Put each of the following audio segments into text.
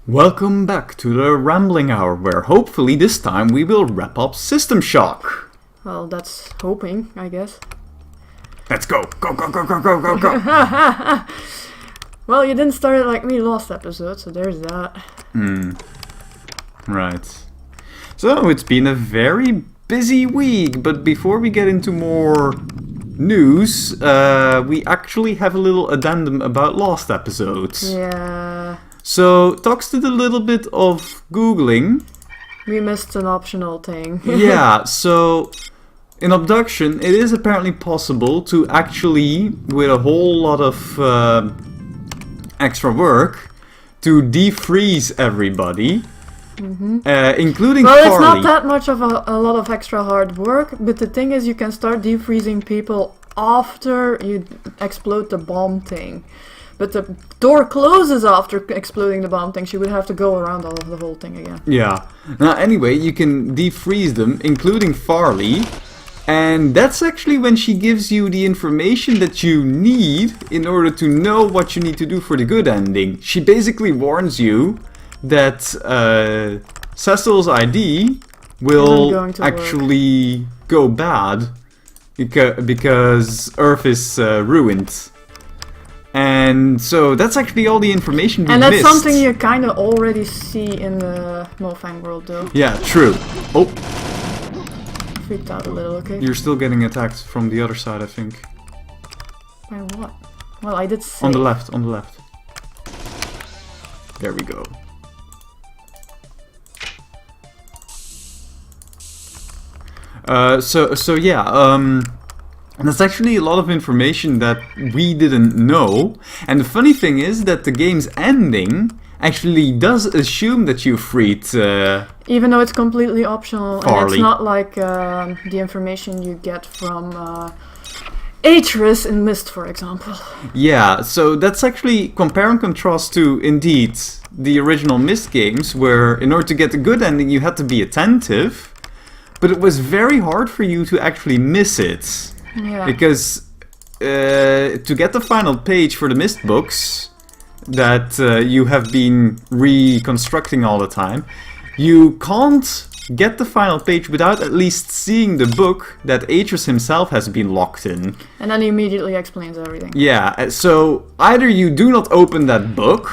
Welcome back to the Rambling Hour, where hopefully this time we will wrap up System Shock. Well, that's hoping, I guess. Let's go! Go, go, go, go, go, go, go! Well, you didn't start it like me last episode, so there's that. Right. So, it's been a very busy week, but before we get into more news, we actually have a little addendum about last episode. Yeah. So, talks to the little bit of Googling. We missed an optional thing. Yeah, so in Obduction, it is apparently possible to actually, with a whole lot of extra work, to defreeze everybody, including Well, Farley. it's not that much of a lot of extra hard work, but the thing is you can start defreezing people after you explode the bomb thing. But the door closes after exploding the bomb thing. She would have to go around all of the whole thing again. Yeah. Now, anyway, you can defreeze them, including Farley. And that's actually when she gives you the information that you need in order to know what you need to do for the good ending. She basically warns you that Cecil's ID will actually go bad because Earth is ruined. And so that's actually all the information we missed. And that's something you kind of already see in the Mofang world, though. Yeah, true. Oh. Freaked out a little, okay? You're still getting attacked from the other side, I think. By what? Well, I did say... On the left, on the left. There we go. So yeah, that's actually a lot of information that we didn't know. And the funny thing is that the game's ending actually does assume that you freed even though it's completely optional. Farley. And it's not like the information you get from Atris in Myst, for example. Yeah, so that's actually compare and contrast to, indeed, the original Myst games, where in order to get a good ending you had to be attentive, but it was very hard for you to actually miss it. Yeah. Because to get the final page for the Myst books that you have been reconstructing all the time, you can't get the final page without at least seeing the book that Atris himself has been locked in. And then he immediately explains everything. Yeah, so either you do not open that book,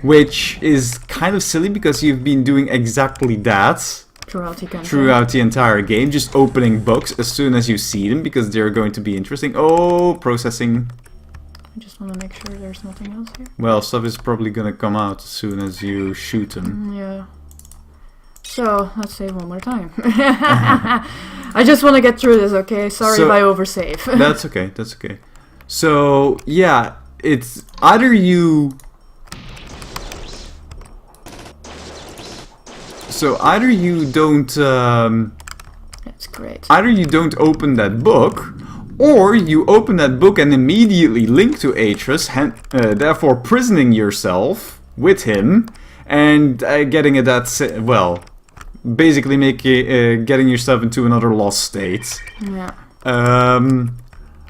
which is kind of silly because you've been doing exactly that throughout the entire game, just opening books as soon as you see them because they're going to be interesting. Oh, processing. I just want to make sure there's nothing else here. Well, stuff is probably going to come out as soon as you shoot them. Yeah. So, let's save one more time. I just want to get through this, okay? Sorry if I oversave. That's okay, that's okay. So, yeah, it's either you... So either you don't that's great. Either you don't open that book, or you open that book and immediately link to Atris, therefore prisoning yourself with him and getting at that, well, basically getting yourself into another lost state. Yeah.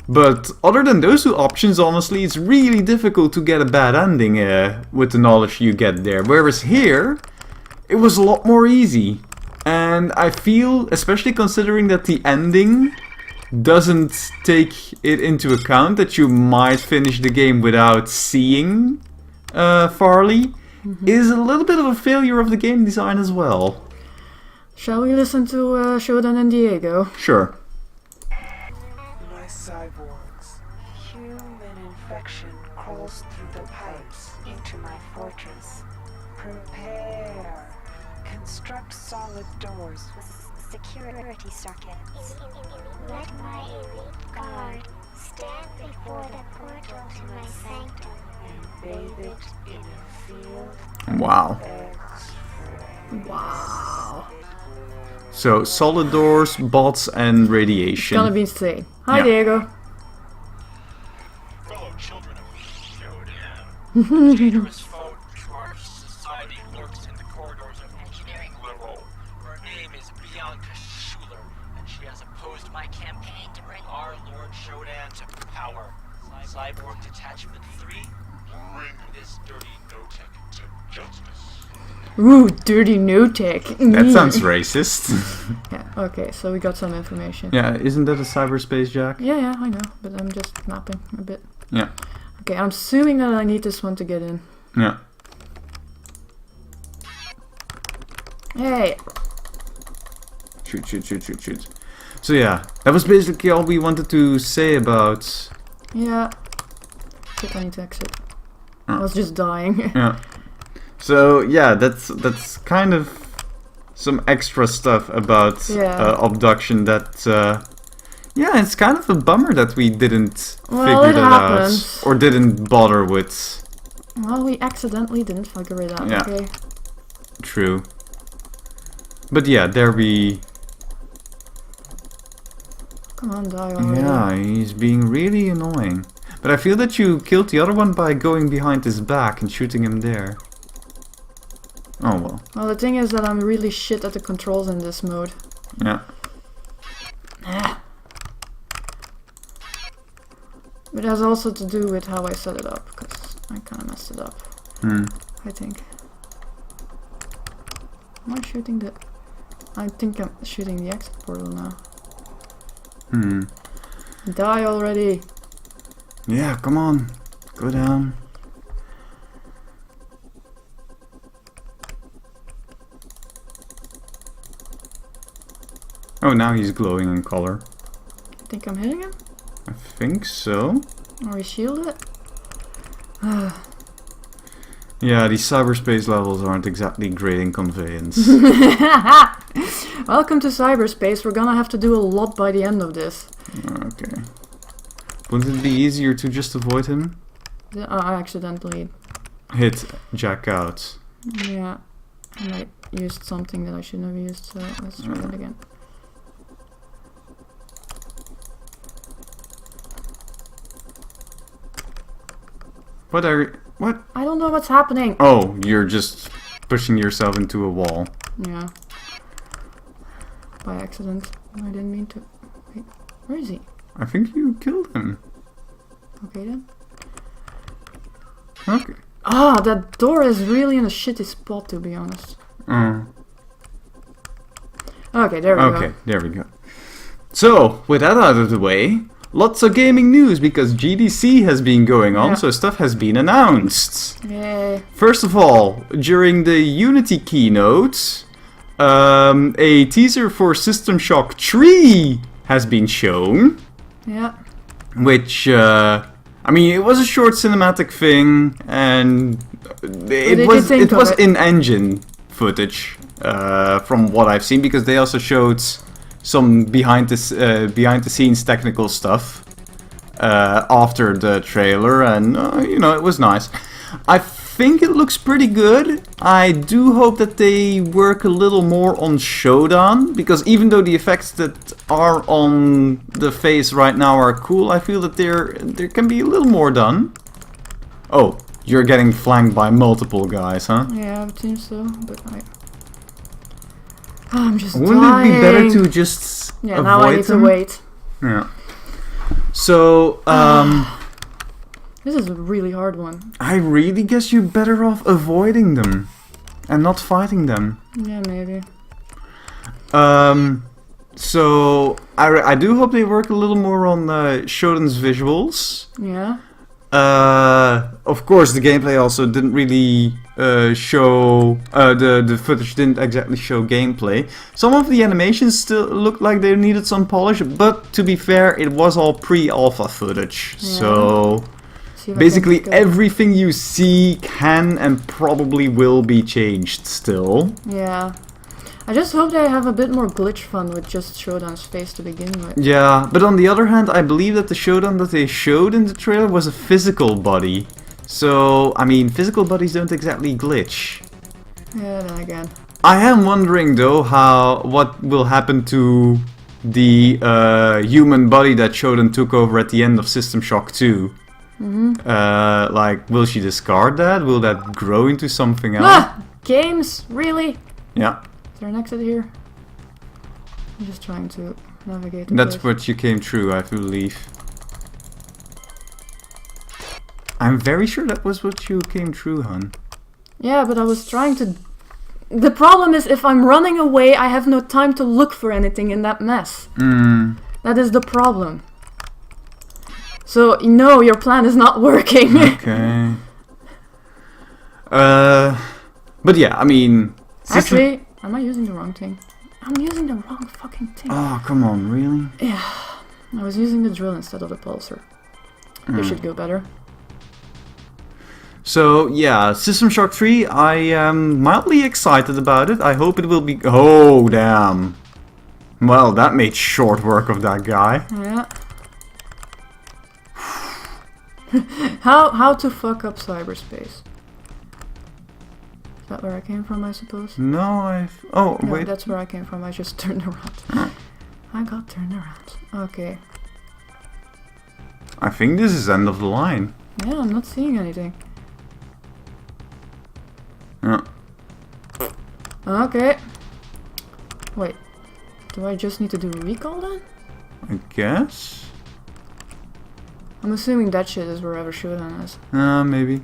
But other than those two options, honestly, it's really difficult to get a bad ending with the knowledge you get there. Whereas here, it was a lot more easy. And I feel, especially considering that the ending doesn't take it into account that you might finish the game without seeing Farley, is a little bit of a failure of the game design as well. Shall we listen to Shodan and Diego? Sure. My cyborgs. Human infection crawls through the pipes into my fortress. Prepare. Construct solid doors with security circuits. Let my elite guard stand before the portal to my sanctum and bathe it in a field Wow. X-ray. Wow. So, solid doors, bots, and radiation. It's gonna be insane. Hi, Yeah. Diego. Fellow children of Shodan, traitorous foe to our society lurks in the corridors of engineering level. Her name is Bianca Schuler, and she has opposed my campaign to bring our Lord Shodan to power. Cyborg Detachment 3, bring this dirty no-tech to justice. Ooh, dirty no-tech. That sounds racist. Yeah, okay, so we got some information. Yeah, isn't that a cyberspace jack? Yeah, I know, but I'm just napping a bit. Yeah. Okay, I'm assuming that I need this one to get in. Yeah. Hey! Shoot. So yeah, that was basically all we wanted to say about... Yeah. Shit, I need to exit. I Oh. was just dying. Yeah. So yeah, that's kind of some extra stuff about Yeah. Obduction that... yeah, it's kind of a bummer that we didn't Well, figure it that happens. out. Or didn't bother with... Well, we accidentally didn't figure it out, Yeah. okay? True. But yeah, there we... Come on, die already. Yeah, he's being really annoying. But I feel that you killed the other one by going behind his back and shooting him there. Oh well. Well, the thing is that I'm really shit at the controls in this mode. Yeah. But it has also to do with how I set it up, because I kind of messed it up, I think. Am I shooting the... I think I'm shooting the exit portal now. Die already! Yeah, come on. Go down. Oh, now he's glowing in color. I think I'm hitting him? I think so. Are we shielded? Yeah, these cyberspace levels aren't exactly great in conveyance. Welcome to cyberspace, we're gonna have to do a lot by the end of this. Okay. Wouldn't it be easier to just avoid him? I accidentally... Hit Jack out. Yeah. And I used something that I shouldn't have used, so let's try that again. What? I don't know what's happening! Oh, you're just pushing yourself into a wall. Yeah. By accident. I didn't mean to. Wait, where is he? I think you killed him. Okay then. Okay. Ah, that door is really in a shitty spot, to be honest. Okay, there we go. Okay, there we go. So, with that out of the way, lots of gaming news because GDC has been going on, Yeah. so stuff has been announced. Yay. First of all, during the Unity keynote, a teaser for System Shock 3 has been shown, Yeah. which, I mean, it was a short cinematic thing, and did you it think of was it? in-engine footage, from what I've seen, because they also showed some behind the scenes technical stuff after the trailer, and you know, it was nice. I think it looks pretty good. I do hope that they work a little more on SHODAN, because even though the effects that are on the face right now are cool, I feel that there can be a little more done. Oh, you're getting flanked by multiple guys, huh? Yeah, it seems so, but I'm just Wouldn't dying. it be better to just Yeah, avoid now I need them? to wait. Yeah. So, This is a really hard one. I really guess you're better off avoiding them and not fighting them. Yeah, maybe. So I do hope they work a little more on Shodan's visuals. Yeah. Of course, the gameplay also didn't really show the footage didn't exactly show gameplay. Some of the animations still looked like they needed some polish, but to be fair, it was all pre-alpha footage. Yeah. So See if I basically can everything you see can and probably will be changed still. Yeah. I just hope they have a bit more glitch fun with just Shodan's face to begin with. Yeah, but on the other hand, I believe that the Shodan that they showed in the trailer was a physical body. So, I mean, physical bodies don't exactly glitch. Yeah, then again. I am wondering though what will happen to the human body that Shodan took over at the end of System Shock 2. Like, will she discard that? Will that grow into something else? Ah! Games? Really? Yeah, Is there an exit here? I'm just trying to navigate the that's place. what you came through, I believe. I'm very sure that was what you came through, hun. Yeah, but I was trying to the problem is if I'm running away, I have no time to look for anything in that mess. That is the problem. So, no, your plan is not working. Okay. But yeah, I mean... Actually, am I using the wrong thing? I'm using the wrong fucking thing. Oh, come on, really? Yeah, I was using the drill instead of the pulsar. This should go better. So, yeah, System Shock 3, I am mildly excited about it. I hope it will be... Oh, damn. Well, that made short work of that guy. Yeah. How to fuck up cyberspace? Is that where I came from, I suppose? No, Oh, No, wait. that's where I came from. I just turned around. I got turned around. Okay. I think this is end of the line. Yeah, I'm not seeing anything. Yeah. Okay. Wait. Do I just need to do recall then? I guess? I'm assuming that shit is wherever Shodan is. Maybe.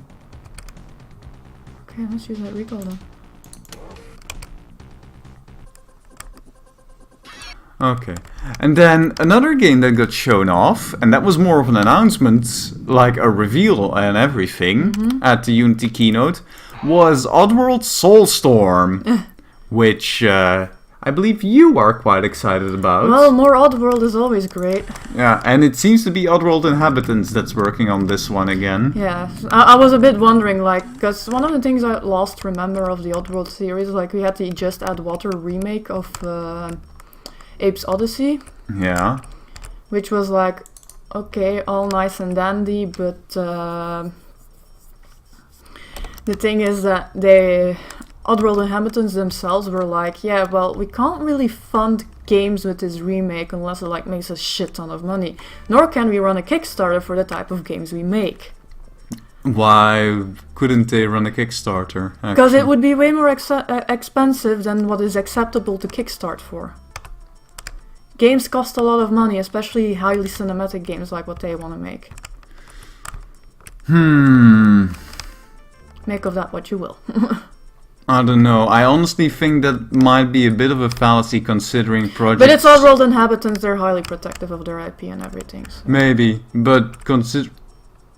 Okay, let's use that recall then. Okay. And then another game that got shown off, and that was more of an announcement, like a reveal and everything, at the Unity keynote, was Oddworld Soulstorm, which I believe you are quite excited about. Well, more Oddworld is always great. Yeah, and it seems to be Oddworld Inhabitants that's working on this one again. Yeah, I was a bit wondering, like, because one of the things I last remember of the Oddworld series, like, we had the Just Add Water remake of Abe's Odyssey. Yeah. Which was like, okay, all nice and dandy, but the thing is that Oddworld Inhabitants themselves were like, yeah, well, we can't really fund games with this remake unless it like makes a shit ton of money. Nor can we run a Kickstarter for the type of games we make. Why couldn't they run a Kickstarter? Because it would be way more expensive than what is acceptable to kickstart for. Games cost a lot of money, especially highly cinematic games like what they want to make. Make of that what you will. I don't know. I honestly think that might be a bit of a fallacy considering projects... But it's Oddworld Inhabitants, they're highly protective of their IP and everything. So. Maybe, but consider...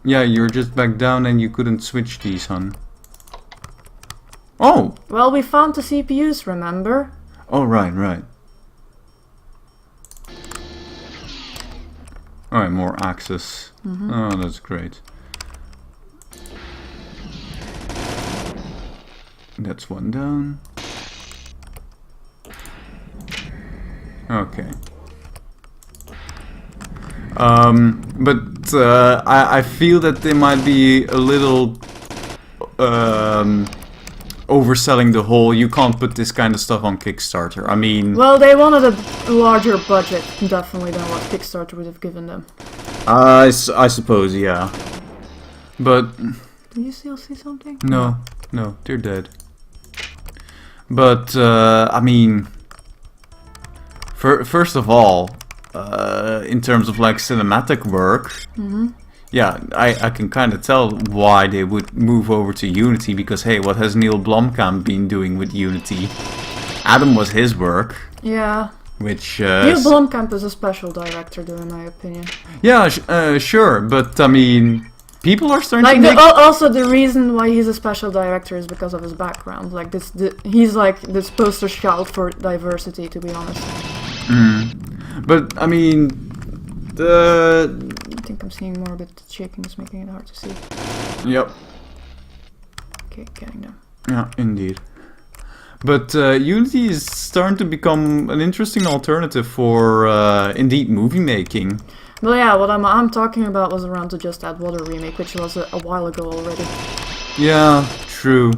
Yeah, you're just back down and you couldn't switch these, hon. Oh! Well, we found the CPUs, remember? Oh, right. Alright, more access. Oh, that's great. That's one down. Okay. But I feel that they might be a little overselling the whole, you can't put this kind of stuff on Kickstarter. I mean... Well, they wanted a larger budget, definitely, than what Kickstarter would have given them. I suppose, yeah. But... Do you still see something? No, they're dead. But, I mean... First of all, in terms of like cinematic work... Yeah, I can kind of tell why they would move over to Unity, because hey, what has Neil Blomkamp been doing with Unity? Adam was his work. Yeah. Which... Neil Blomkamp is a special director, though, in my opinion. Yeah, sure, but I mean... People are starting like to make... Also, the reason why he's a special director is because of his background. Like, he's like this poster child for diversity, to be honest. But, I mean... I think I'm seeing more, but the shaking is making it hard to see. Yep. Okay, getting them. Yeah, indeed. But Unity is starting to become an interesting alternative for, indeed, movie making. Well, yeah, what I'm talking about was around the Just Add Water remake, which was a while ago already. Yeah, true.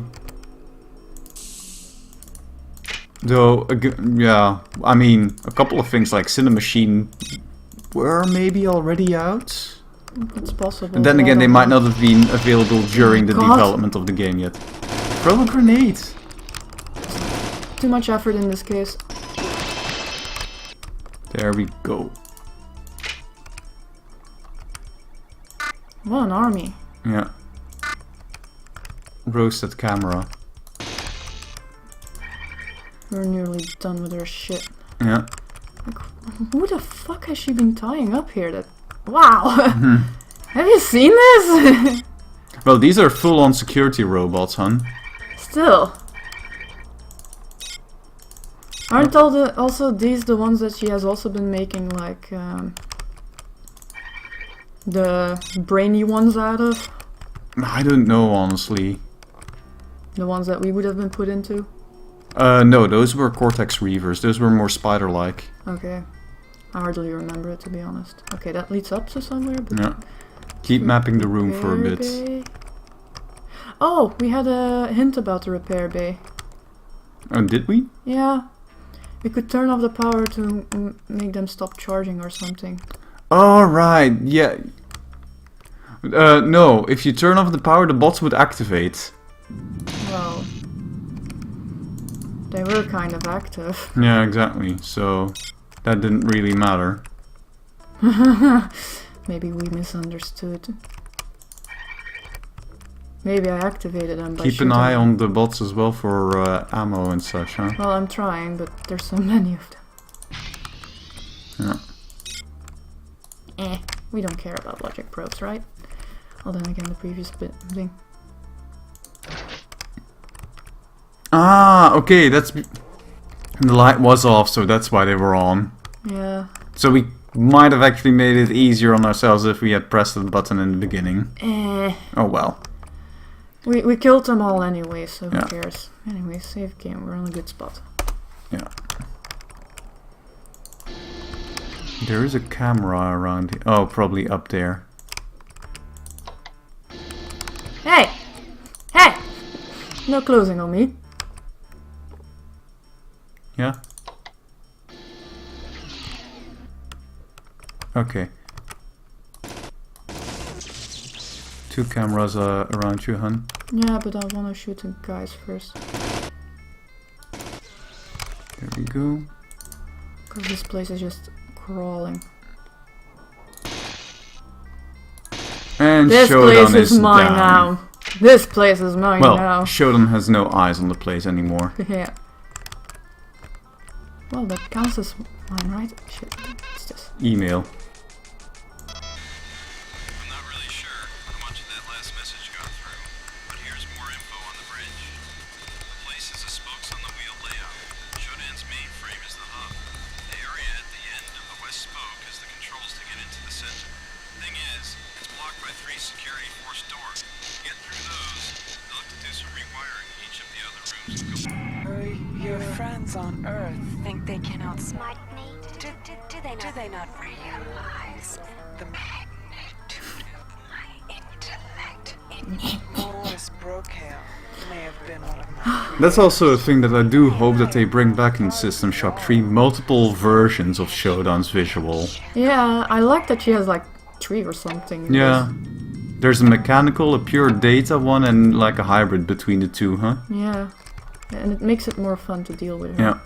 Though, yeah, I mean, a couple of things like Cinemachine were maybe already out. It's possible. And then again, they might not have been available during the development of the game yet. Throw a grenade! Too much effort in this case. There we go. What an army. Yeah. Roasted camera. We're nearly done with her shit. Yeah. Who the fuck has she been tying up here? That wow! Have you seen this? Well, these are full-on security robots, hun. Still. Aren't also these the ones that she has also been making like the brainy ones out of? I don't know, honestly. The ones that we would have been put into? No, those were Cortex Reavers. Those were more spider-like. Okay. I hardly remember it, to be honest. Okay, that leads up to somewhere, but... Yeah. Keep mapping the room for a Repair bit. bay. Oh, we had a hint about the repair bay. Oh, did we? Yeah. We could turn off the power to make them stop charging or something. Oh, right. Yeah. No, if you turn off the power, the bots would activate. Well... They were kind of active. Yeah, exactly. So, that didn't really matter. Maybe we misunderstood. Maybe I activated them by Keep an shooting eye them. on the bots as well for ammo and such, huh? Well, I'm trying, but there's so many of them. Yeah. We don't care about logic probes, right? Well, then again, the previous thing. Ah, okay, that's... The light was off, so that's why they were on. Yeah. So we might have actually made it easier on ourselves if we had pressed the button in the beginning. Oh well. We killed them all anyway, so who Yeah. cares? Anyway, save game, we're on a good spot. Yeah. There is a camera around here. Oh, probably up there. Hey! Hey! No closing on me. Yeah? Okay. 2 cameras around you, hun. Yeah, but I wanna shoot the guys first. There we go. Because this place is just crawling. And This Shodan place is mine down. now. This place is mine Well, now. Shodan has no eyes on the place anymore. Yeah. Well, that counts as mine, right? Shit. What's this? Email. I'm not really sure how much of that last message got through, but here's more info on the bridge. The place is a spokes on the wheel layout. Shodan's mainframe is the hub. The area at the end of the west spoke is the controls to get into the center. Thing is, it's blocked by 3 security force doors. Get through those, they'll have to do some rewiring in each of the other rooms to go. Your friends on Earth think they can Smart me. Do they not realize the magnitude of my intellect? Boris Brokail may have been one of my... That's also a thing that I do hope that they bring back in System Shock 3. Multiple versions of Shodan's visual. Yeah, I like that she has like 3 or something. Yeah. There's a mechanical, a pure data one, and like a hybrid between the two, huh? Yeah. And it makes it more fun to deal with. Yeah.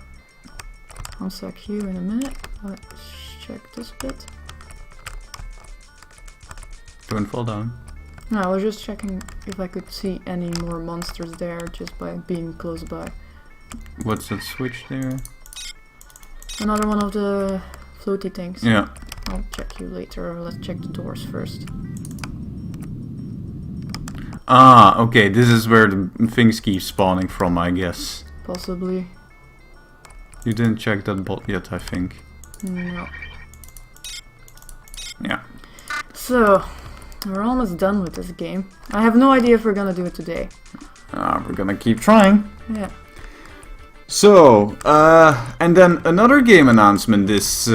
I'll sec you in a minute. Let's check this bit. Don't fall down. No, I was just checking if I could see any more monsters there just by being close by. What's that switch there? Another one of the floaty things. Yeah. I'll check you later. Let's check the doors first. Ah, okay, this is where the things keep spawning from, I guess. Possibly. You didn't check that bot yet, I think. No. Yeah. So, we're almost done with this game. I have no idea if we're gonna do it today. We're gonna keep trying. Yeah. So, and then another game announcement this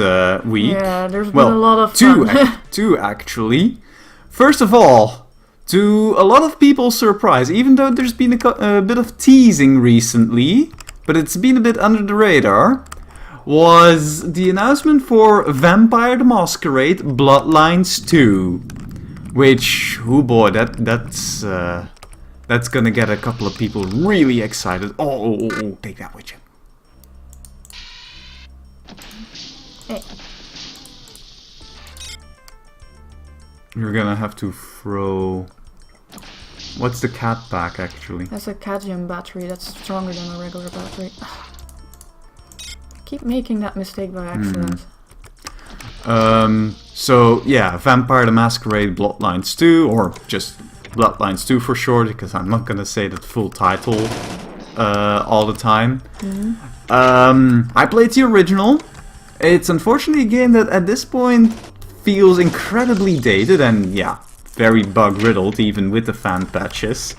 week. Yeah, there's Well, been a lot of two, fun. two actually. First of all, to a lot of people's surprise, even though there's been a bit of teasing recently, but it's been a bit under the radar, was the announcement for Vampire the Masquerade Bloodlines 2. Which, oh boy, that's gonna get a couple of people really excited. Oh, take that with you. Hey. You're gonna have to throw... What's the cat pack, actually? That's a cadmium battery that's stronger than a regular battery. keep making that mistake by accident. So yeah, Vampire the Masquerade Bloodlines 2, or just Bloodlines 2 for short, because I'm not gonna say the full title all the time. I played the original. It's unfortunately a game that at this point feels incredibly dated and yeah, very bug riddled even with the fan patches.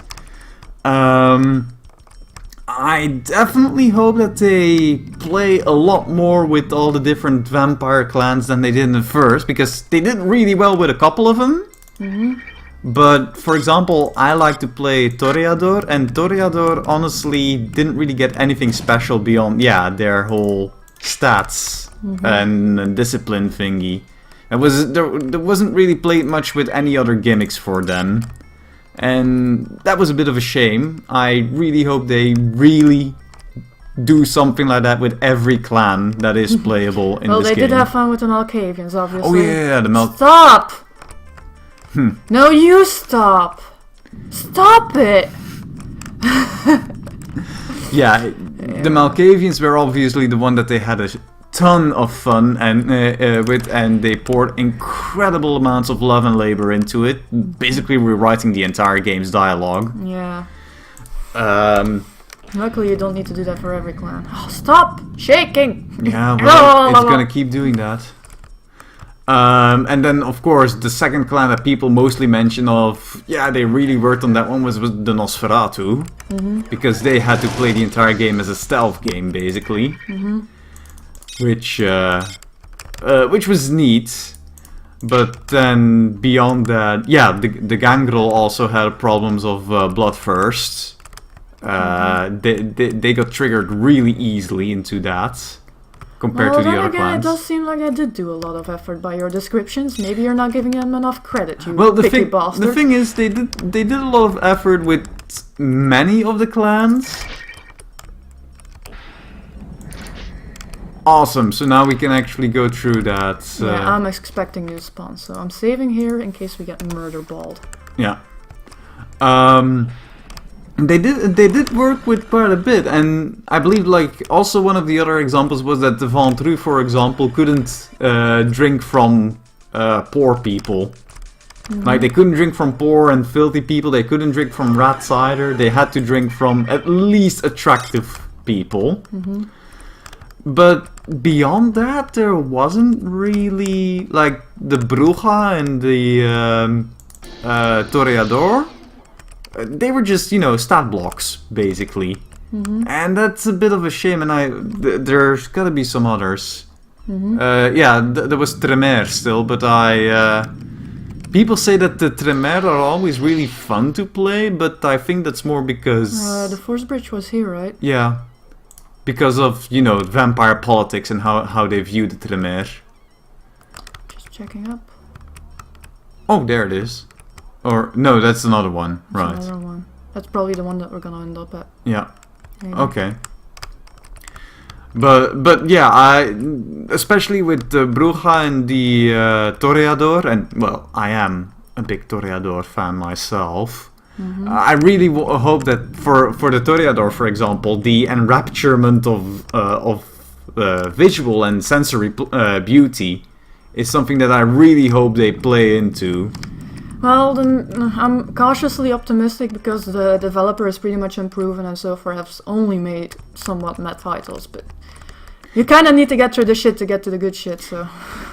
I definitely hope that they play a lot more with all the different vampire clans than they did in the first, because they did really well with a couple of them. But, for example, I like to play Toreador, and Toreador honestly didn't really get anything special beyond, yeah, their whole stats and discipline thingy. There wasn't really played much with any other gimmicks for them. And that was a bit of a shame. I really hope they really do something like that with every clan that is playable in this game. Well, they did have fun with the Malkavians, obviously. Oh yeah, the Stop! No, you stop! Stop it! Yeah, the Malkavians were obviously the one that they had a ton of fun and with, and they poured incredible amounts of love and labor into it, basically rewriting the entire game's dialogue. Yeah. Luckily, you don't need to do that for every clan. Oh, stop shaking! Yeah, well, it's gonna keep doing that. And then, of course, the second clan that people mostly mention of, yeah, they really worked on that one was the Nosferatu, because they had to play the entire game as a stealth game, basically. Which was neat, but then beyond that, yeah, the Gangrel also had problems of bloodthirst. They got triggered really easily into that compared to the other clans. It does seem like I did do a lot of effort by your descriptions. Maybe you're not giving them enough credit, you picky bastard. The thing is, they did a lot of effort with many of the clans. Awesome, so now we can actually go through that. Yeah, I'm expecting new spawns, so I'm saving here in case we get murder balled. Yeah. They did work with quite a bit, and I believe like also one of the other examples was that the Ventru, for example, couldn't drink from poor people. Like they couldn't drink from poor and filthy people, they couldn't drink from rats either, they had to drink from at least attractive people. But beyond that, there wasn't really, like, the Bruja and the Toreador. They were just, you know, stat blocks, basically. And that's a bit of a shame, and there's gotta be some others. Yeah, there was Tremere still, but people say that the Tremere are always really fun to play, but I think that's more because... the Force Bridge was here, right? Yeah. Because of, you know, vampire politics and how they view the Tremere. Just checking up. Oh, there it is. Or, no, that's another one. Right. Another one. That's probably the one that we're gonna end up at. Yeah. Okay. But yeah, especially with the Bruja and the Toreador, and, well, I am a big Toreador fan myself. I really hope that for the Toreador, for example, the enrapturement of visual and sensory beauty is something that I really hope they play into. Well, then I'm cautiously optimistic because the developer is pretty much unproven and so far has only made somewhat mad titles, but you kind of need to get through the shit to get to the good shit, so...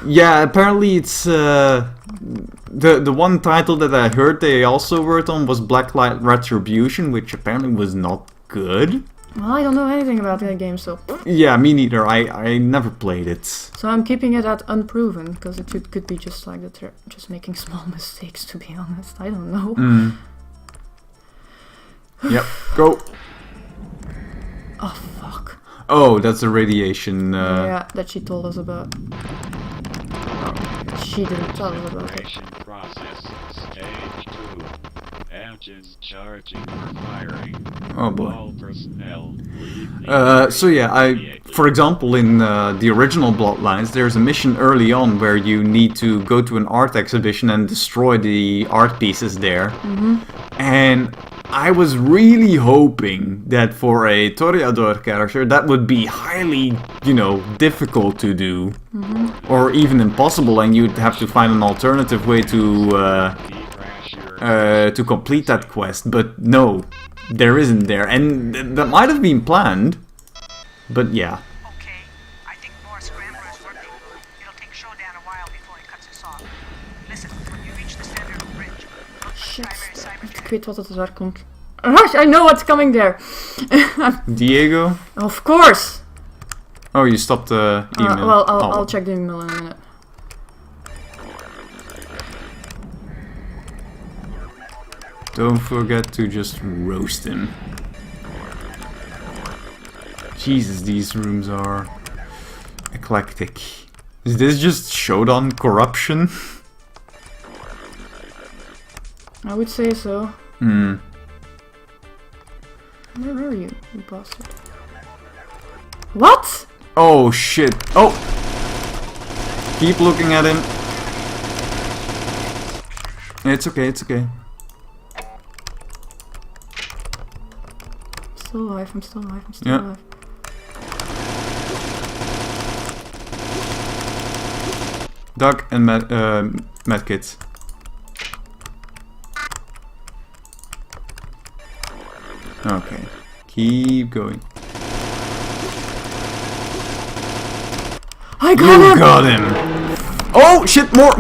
Yeah, apparently it's... The one title that I heard they also worked on was Blacklight Retribution, which apparently was not good. Well, I don't know anything about that game, so... Yeah, me neither. I never played it. So I'm keeping it at unproven, because it could be just like that they're just making small mistakes, to be honest. I don't know. Yep, go! Oh, fuck. Oh, that's the radiation... Yeah, that she told us about. She didn't tell us about it. Process stage 2. Engines charging for firing. Oh boy. All personnel leave so yeah, for example, in the original Bloodlines, there's a mission early on where you need to go to an art exhibition and destroy the art pieces there. And I was really hoping that for a Toreador character that would be highly, you know, difficult to do. Or even impossible, and you'd have to find an alternative way to complete that quest. But no, there isn't there. And that might have been planned. But yeah. Okay, I think more scrambler is working. It'll take Shodan a while before he cuts us off. Listen, when you reach the center of the bridge, look for the primary cyber Ik weet wat het daar komt. Rush, I know what's coming there. Diego? Of course. Oh, you stopped the email. Well, I'll check the email in a minute. Don't forget to just roast him. Jesus, these rooms are eclectic. Is this just Shodan corruption? I would say so. Hmm. Where are you bastard? What? Oh shit. Oh! Keep looking at him. It's okay, it's okay. I'm still alive, I'm still alive, I'm still Yeah. alive. Duck and medkits. Okay. Keep going. I got You him! got him! Oh shit! More!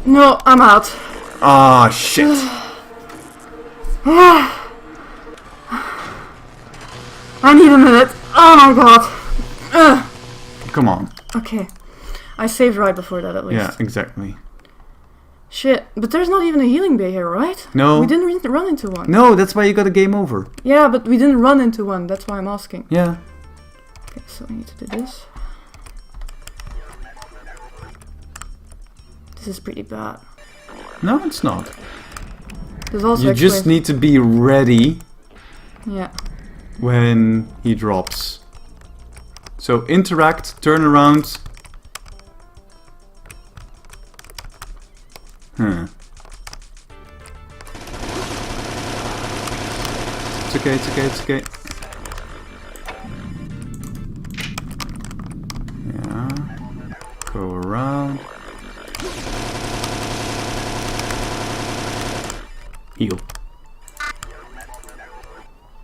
No, I'm out. Ah shit! I need a minute. Oh my god. Come on. Okay. I saved right before that at least. Yeah, exactly. Shit, but there's not even a healing bay here, right? No. We didn't run into one. No, that's why you got a game over. Yeah, but we didn't run into one, that's why I'm asking. Yeah. Okay, so I need to do this. This is pretty bad. No, it's not. This also You just explains- need to be ready Yeah. when he drops. So interact, turn around. It's okay, it's okay, it's okay. Yeah. Go around. Heal.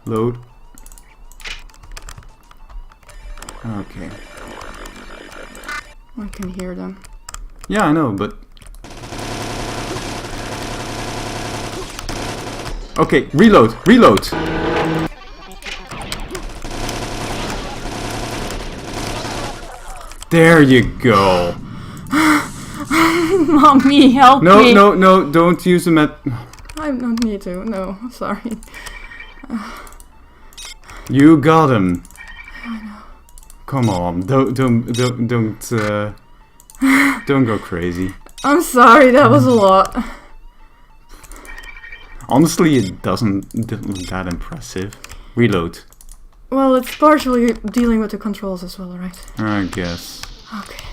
Load. Okay. I can hear them. Yeah, I know, but... Okay, reload, reload! There you go! Mommy, help No, me! no, don't use the met... I don't need to, no, sorry. You got him! Come on, don't go crazy. I'm sorry, that was a lot. Honestly, it doesn't look that impressive. Reload. Well, it's partially dealing with the controls as well, right? I guess. Okay.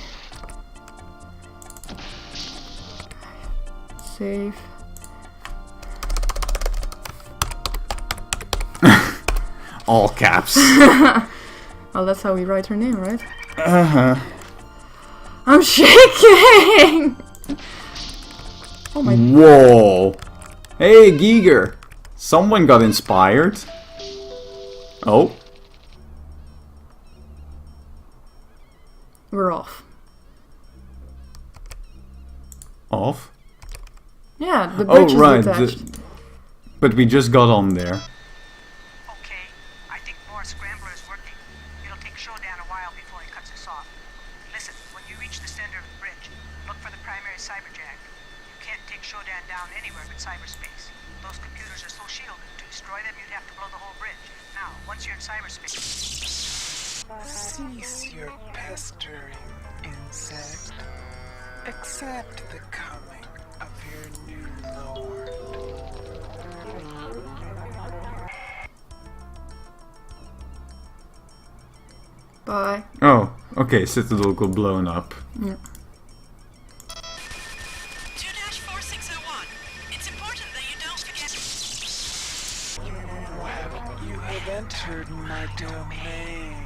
Save. All caps. Well, that's how we write her name, right? Uh-huh. I'm shaking! Oh my... Whoa! Hey, Giger! Someone got inspired. Oh. We're off. Off? Yeah, the Oh, bridge is right. detached. But we just got on there. Okay, I think more scrambler is working. It'll take Shodan a while before he cuts us off. Listen, when you reach the center of the bridge, look for the primary cyberjack. You can't take Shodan down anywhere but cyberspace. Those computers are so shielded. To destroy them, you'd have to blow the whole bridge. Now, once you're in cyberspace... Cease your pestering, insect. Accept the coming of your new lord. Bye. Oh, okay, Citadel got blown up. Yeah. 2-4601. It's important that You have entered my domain.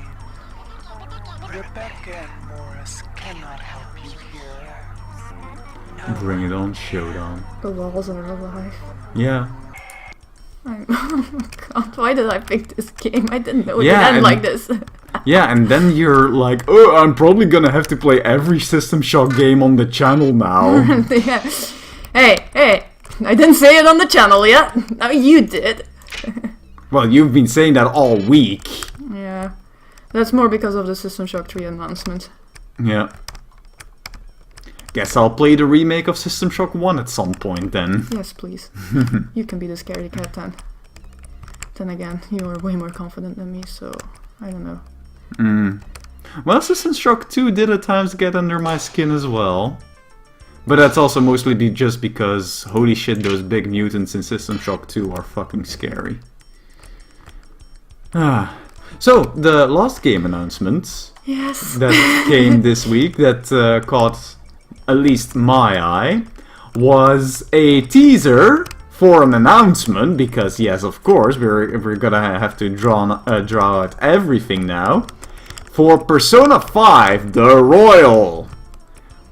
Rebecca and Morris cannot help you here. Bring it on, Shodan. The walls are alive. Yeah. Oh my god, why did I pick this game? I didn't know it Yeah, would end and- like this. Yeah, and then you're like, oh, I'm probably gonna have to play every System Shock game on the channel now. Yeah. Hey, I didn't say it on the channel yet. No, you did. Well, you've been saying that all week. Yeah. That's more because of the System Shock 3 announcement. Yeah. Guess I'll play the remake of System Shock 1 at some point then. Yes, please. You can be the scaredy cat then. Then again, you are way more confident than me, so I don't know. Well, System Shock 2 did at times get under my skin as well. But that's also mostly just because, holy shit, those big mutants in System Shock 2 are fucking scary. So, the last game announcement Yes. that came this week that caught at least my eye was a teaser for an announcement, because yes, of course, we're gonna have to draw out everything now, for Persona 5 The Royal,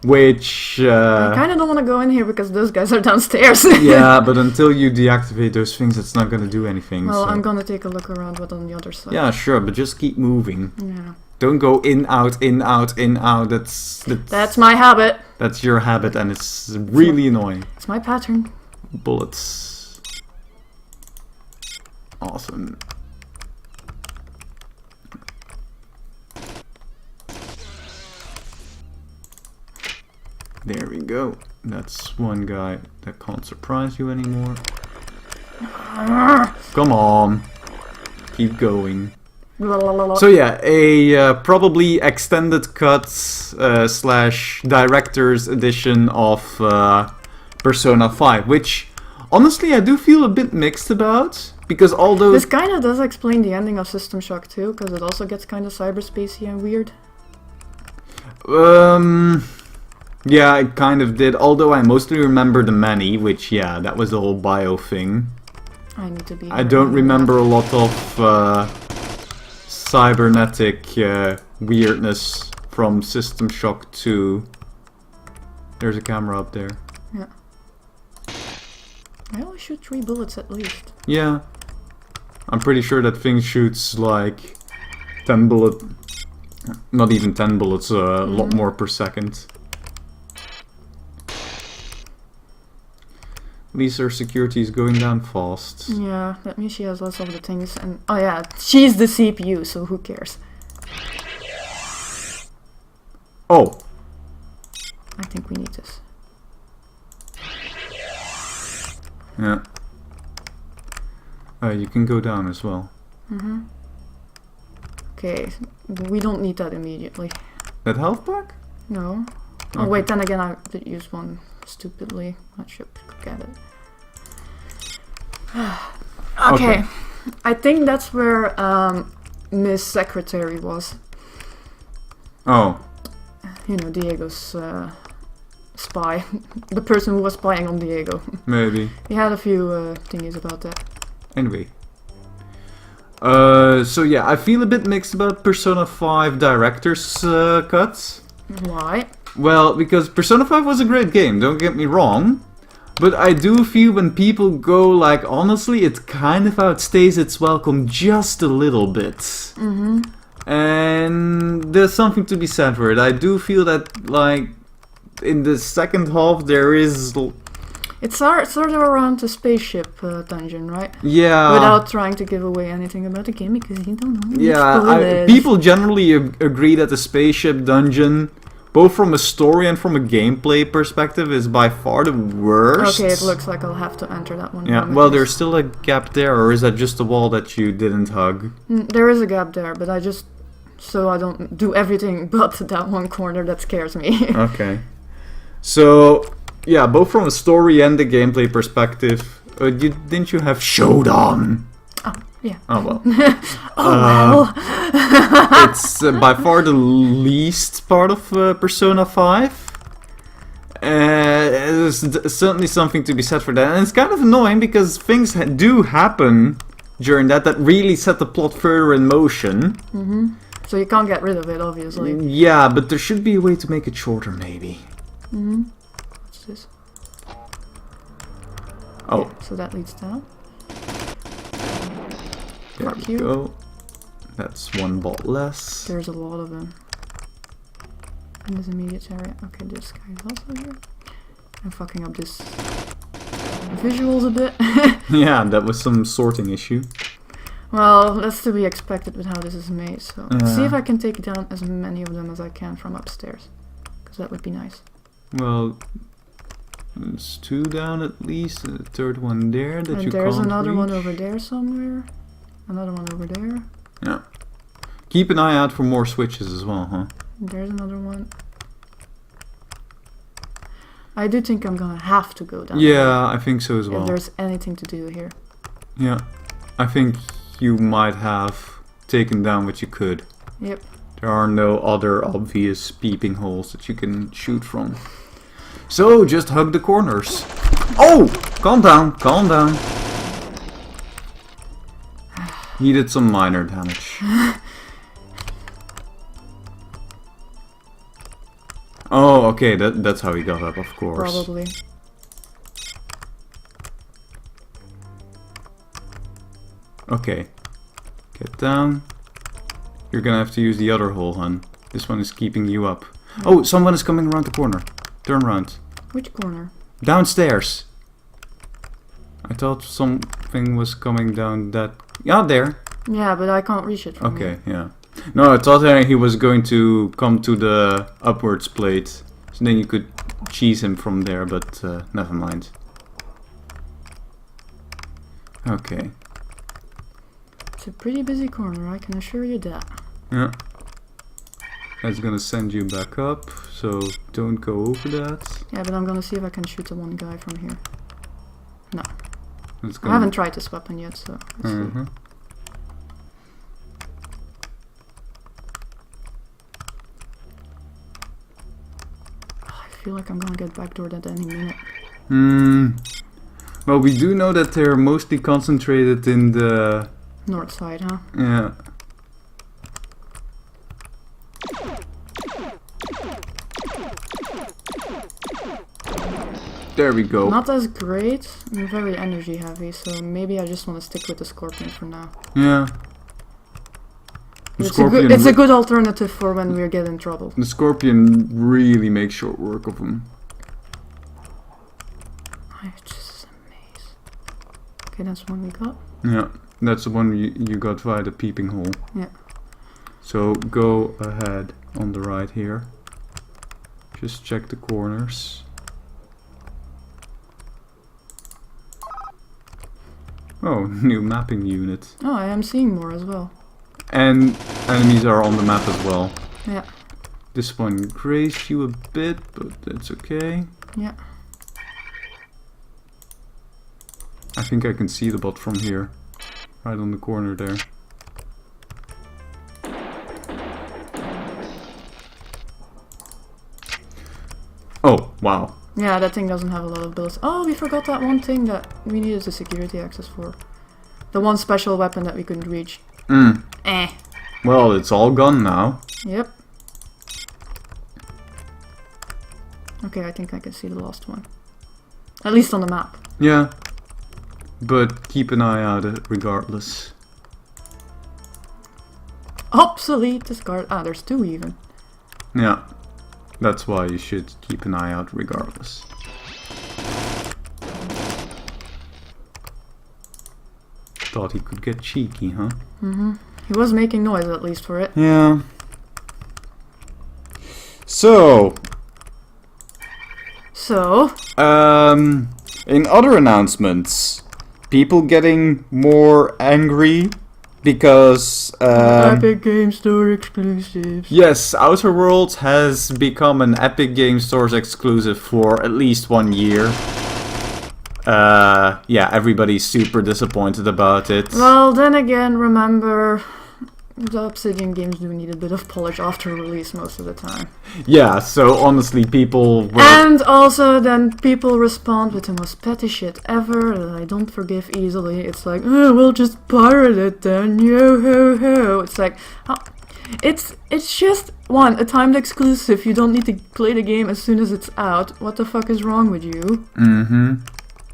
which I kind of don't want to go in here because those guys are downstairs. yeah, but until you deactivate those things, it's not gonna do anything. Well, so. I'm gonna take a look around what's on the other side. Yeah, sure, but just keep moving. Yeah. Don't go in, out, in, out, in, out. That's my habit. That's your habit, and it's really annoying. It's my pattern. Bullets. Awesome. There we go. That's one guy that can't surprise you anymore. Come on. Keep going. So yeah, a probably extended cut slash director's edition of Persona 5, which honestly I do feel a bit mixed about, because although This kind of does explain the ending of System Shock 2, because it also gets kind of cyberspacey and weird. yeah, it kind of did, although I mostly remember the many, which yeah, that was the whole bio thing. I need to be. I don't remember a lot of cybernetic weirdness from System Shock 2. There's a camera up there. Yeah. I only shoot 3 bullets at least. Yeah. I'm pretty sure that thing shoots like 10 bullets. Not even 10 bullets, a lot more per second. At least her security is going down fast. Yeah, that means she has less of the things, and oh yeah, she's the CPU, so who cares? Oh! I think we need this. Yeah. You can go down as well. Okay, we don't need that immediately. That health pack? No. Oh Okay. wait, then again I did use one stupidly. I should get it. Okay. I think that's where Miss Secretary was. Oh. You know, Diego's spy. The person who was spying on Diego. Maybe. He had a few thingies about that. Anyway. So yeah, I feel a bit mixed about Persona 5 Director's Cut. Why? Well, because Persona 5 was a great game, don't get me wrong. But I do feel when people go like, honestly, it kind of outstays its welcome just a little bit. And there's something to be said for it. I do feel that, like, in the second half there is... It's sort of around the spaceship dungeon, right? Yeah. Without trying to give away anything about the game, because you don't know. Yeah, people generally agree that the spaceship dungeon, both from a story and from a gameplay perspective, is by far the worst. Okay, it looks like I'll have to enter that one. Yeah, well, there's still a gap there, or is that just a wall that you didn't hug? There is a gap there, but I just... So I don't do everything but that one corner that scares me. Okay. So, yeah, both from a story and a gameplay perspective, didn't you have SHODAN? Oh, yeah. Oh, well. Oh, well. It's by far the least part of Persona 5. There's certainly something to be said for that. And it's kind of annoying because things do happen during that really set the plot further in motion. So you can't get rid of it, obviously. Yeah, but there should be a way to make it shorter, maybe. What's this? Oh, So that leads down. there Fuck we you. go. That's one bot less. There's a lot of them. In this immediate area. Okay, this guy is also here. I'm fucking up this visuals a bit. Yeah, that was some sorting issue. Well, that's to be expected with how this is made, so let's see Yeah. if I can take down as many of them as I can from upstairs. Because that would be nice. Well, there's 2 down at least, and a 3rd one there that And you there's can't another one reach. over there somewhere. Another one over there. Yeah. Keep an eye out for more switches as well, huh? There's another one. I do think I'm gonna have to go down Yeah, I think so as there well. if there's anything to do here. Yeah. I think you might have taken down what you could. Yep. There are no other obvious peeping holes that you can shoot from. So, just hug the corners. Oh! Calm down, calm down. He did some minor damage. Oh, okay, that's how he got up, of course. Probably. Okay. Get down. You're gonna have to use the other hole, hun. This one is keeping you up. Oh, someone is coming around the corner. Turn around. Which corner? Downstairs. I thought something was coming down that... Yeah, there. Yeah, but I can't reach it from Okay, here. yeah. No, I thought he was going to come to the upwards plate. So then you could cheese him from there, but never mind. Okay. It's a pretty busy corner, I can assure you that. Yeah. That's gonna send you back up, so don't go over that. Yeah, but I'm gonna see if I can shoot the one guy from here. No. That's I gonna... haven't tried this weapon yet, so let's see. Mhm. I feel like I'm gonna get backdoored at any minute. Well, we do know that they're mostly concentrated in the... North side, huh? Yeah. There we go. Not as great. I'm very energy heavy, so maybe I just want to stick with the scorpion for now. Yeah. The It's a good alternative for when we get in trouble. The scorpion really makes short work of him. It's just a maze. Okay, that's one we got. Yeah, that's the one you got via the peeping hole. Yeah. So go ahead on the right here. Just check the corners. Oh, new mapping unit. Oh, I am seeing more as well. And enemies are on the map as well. Yeah. This one grazed you a bit, but that's okay. Yeah. I think I can see the bot from here. Right on the corner there. Oh, wow. Yeah, that thing doesn't have a lot of bullets. Oh, we forgot that one thing that we needed the security access for. The one special weapon that we couldn't reach. Eh. Well, it's all gone now. Yep. Okay, I think I can see the last one. At least on the map. Yeah. But keep an eye out regardless. Obsolete discard. Ah, there's two even. Yeah. That's why you should keep an eye out regardless. Thought he could get cheeky, huh? He was making noise at least for it. Yeah. So, in other announcements, people getting more angry because Epic Game Store exclusives. yes, Outer Worlds has become an Epic Game Store's exclusive for at least 1 year. Yeah, everybody's super disappointed about it. Well, then again, remember, The Obsidian games do need a bit of polish after release most of the time. Yeah, so honestly, people were... And also then people respond with the most petty shit ever that I don't forgive easily. It's like, oh, we'll just pirate it then, yo ho ho. It's like, it's just, one, a timed exclusive. You don't need to play the game as soon as it's out. What the fuck is wrong with you? Mm-hmm.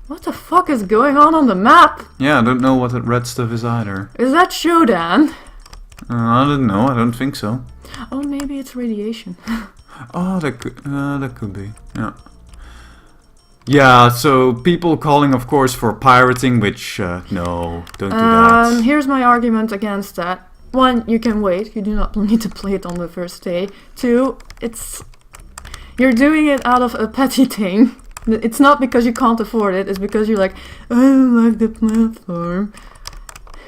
What the fuck is going on the map? Yeah, I don't know what that red stuff is either. Is that Shodan? I don't know, I don't think so. Oh, maybe it's radiation. Oh, that could be, yeah. Yeah, so people calling, of course, for pirating, which, no, don't do that. Here's my argument against that. One, you can wait. You do not need to play it on the first day. Two, you're doing it out of a petty thing. It's not because you can't afford it. It's because you're like, I don't like the platform.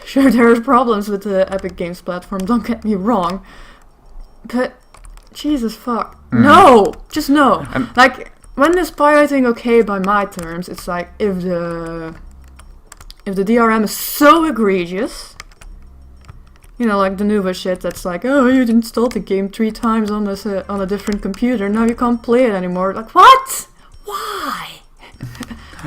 Sure, there's problems with the Epic Games platform, don't get me wrong. But, Jesus fuck. No! Just no! Like, when is pirating okay by my terms, it's like, if the DRM is so egregious, you know, like the Nuva shit that's like, oh, you installed the game 3 times on a different computer, now you can't play it anymore. Like, what? Why?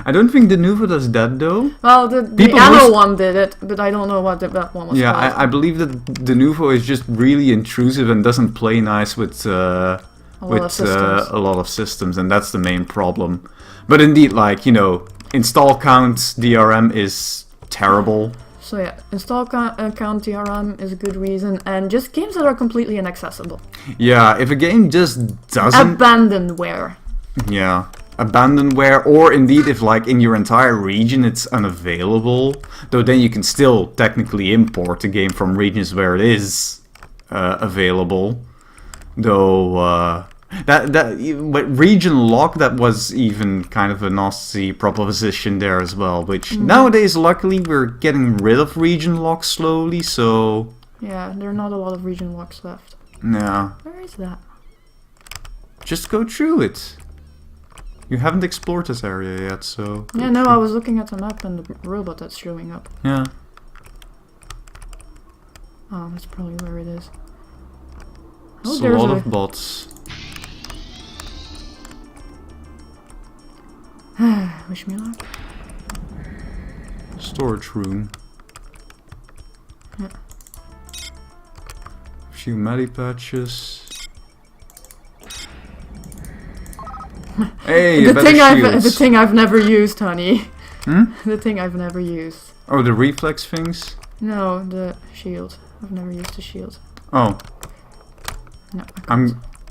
I don't think the Nuva does that though. Well, the Anno one did it, but I don't know what that one was. Yeah, I believe that the Nuva is just really intrusive and doesn't play nice with a lot of systems, and that's the main problem. But indeed, like, you know, install count DRM is terrible. So yeah, install count DRM is a good reason, and just games that are completely inaccessible. Yeah, if a game just doesn't... Abandonware. Yeah. Abandonware, or indeed if like in your entire region it's unavailable, though then you can still technically import the game from regions where it is available. Though but region lock, that was even kind of a nasty proposition there as well, which nowadays luckily we're getting rid of region lock slowly, so... Yeah, there are not a lot of region locks left. Yeah. Where is that? Just go through it. You haven't explored this area yet, so... Yeah, no, I was looking at the map and the robot that's showing up. Yeah. Oh, that's probably where it is. Oh, there's a lot of bots. Wish me luck. Storage room. Yeah. A few medi patches. Hey, the thing I've never used, honey. Hmm? The thing I've never used. Oh, the reflex things? No, the shield. I've never used the shield. Oh. No.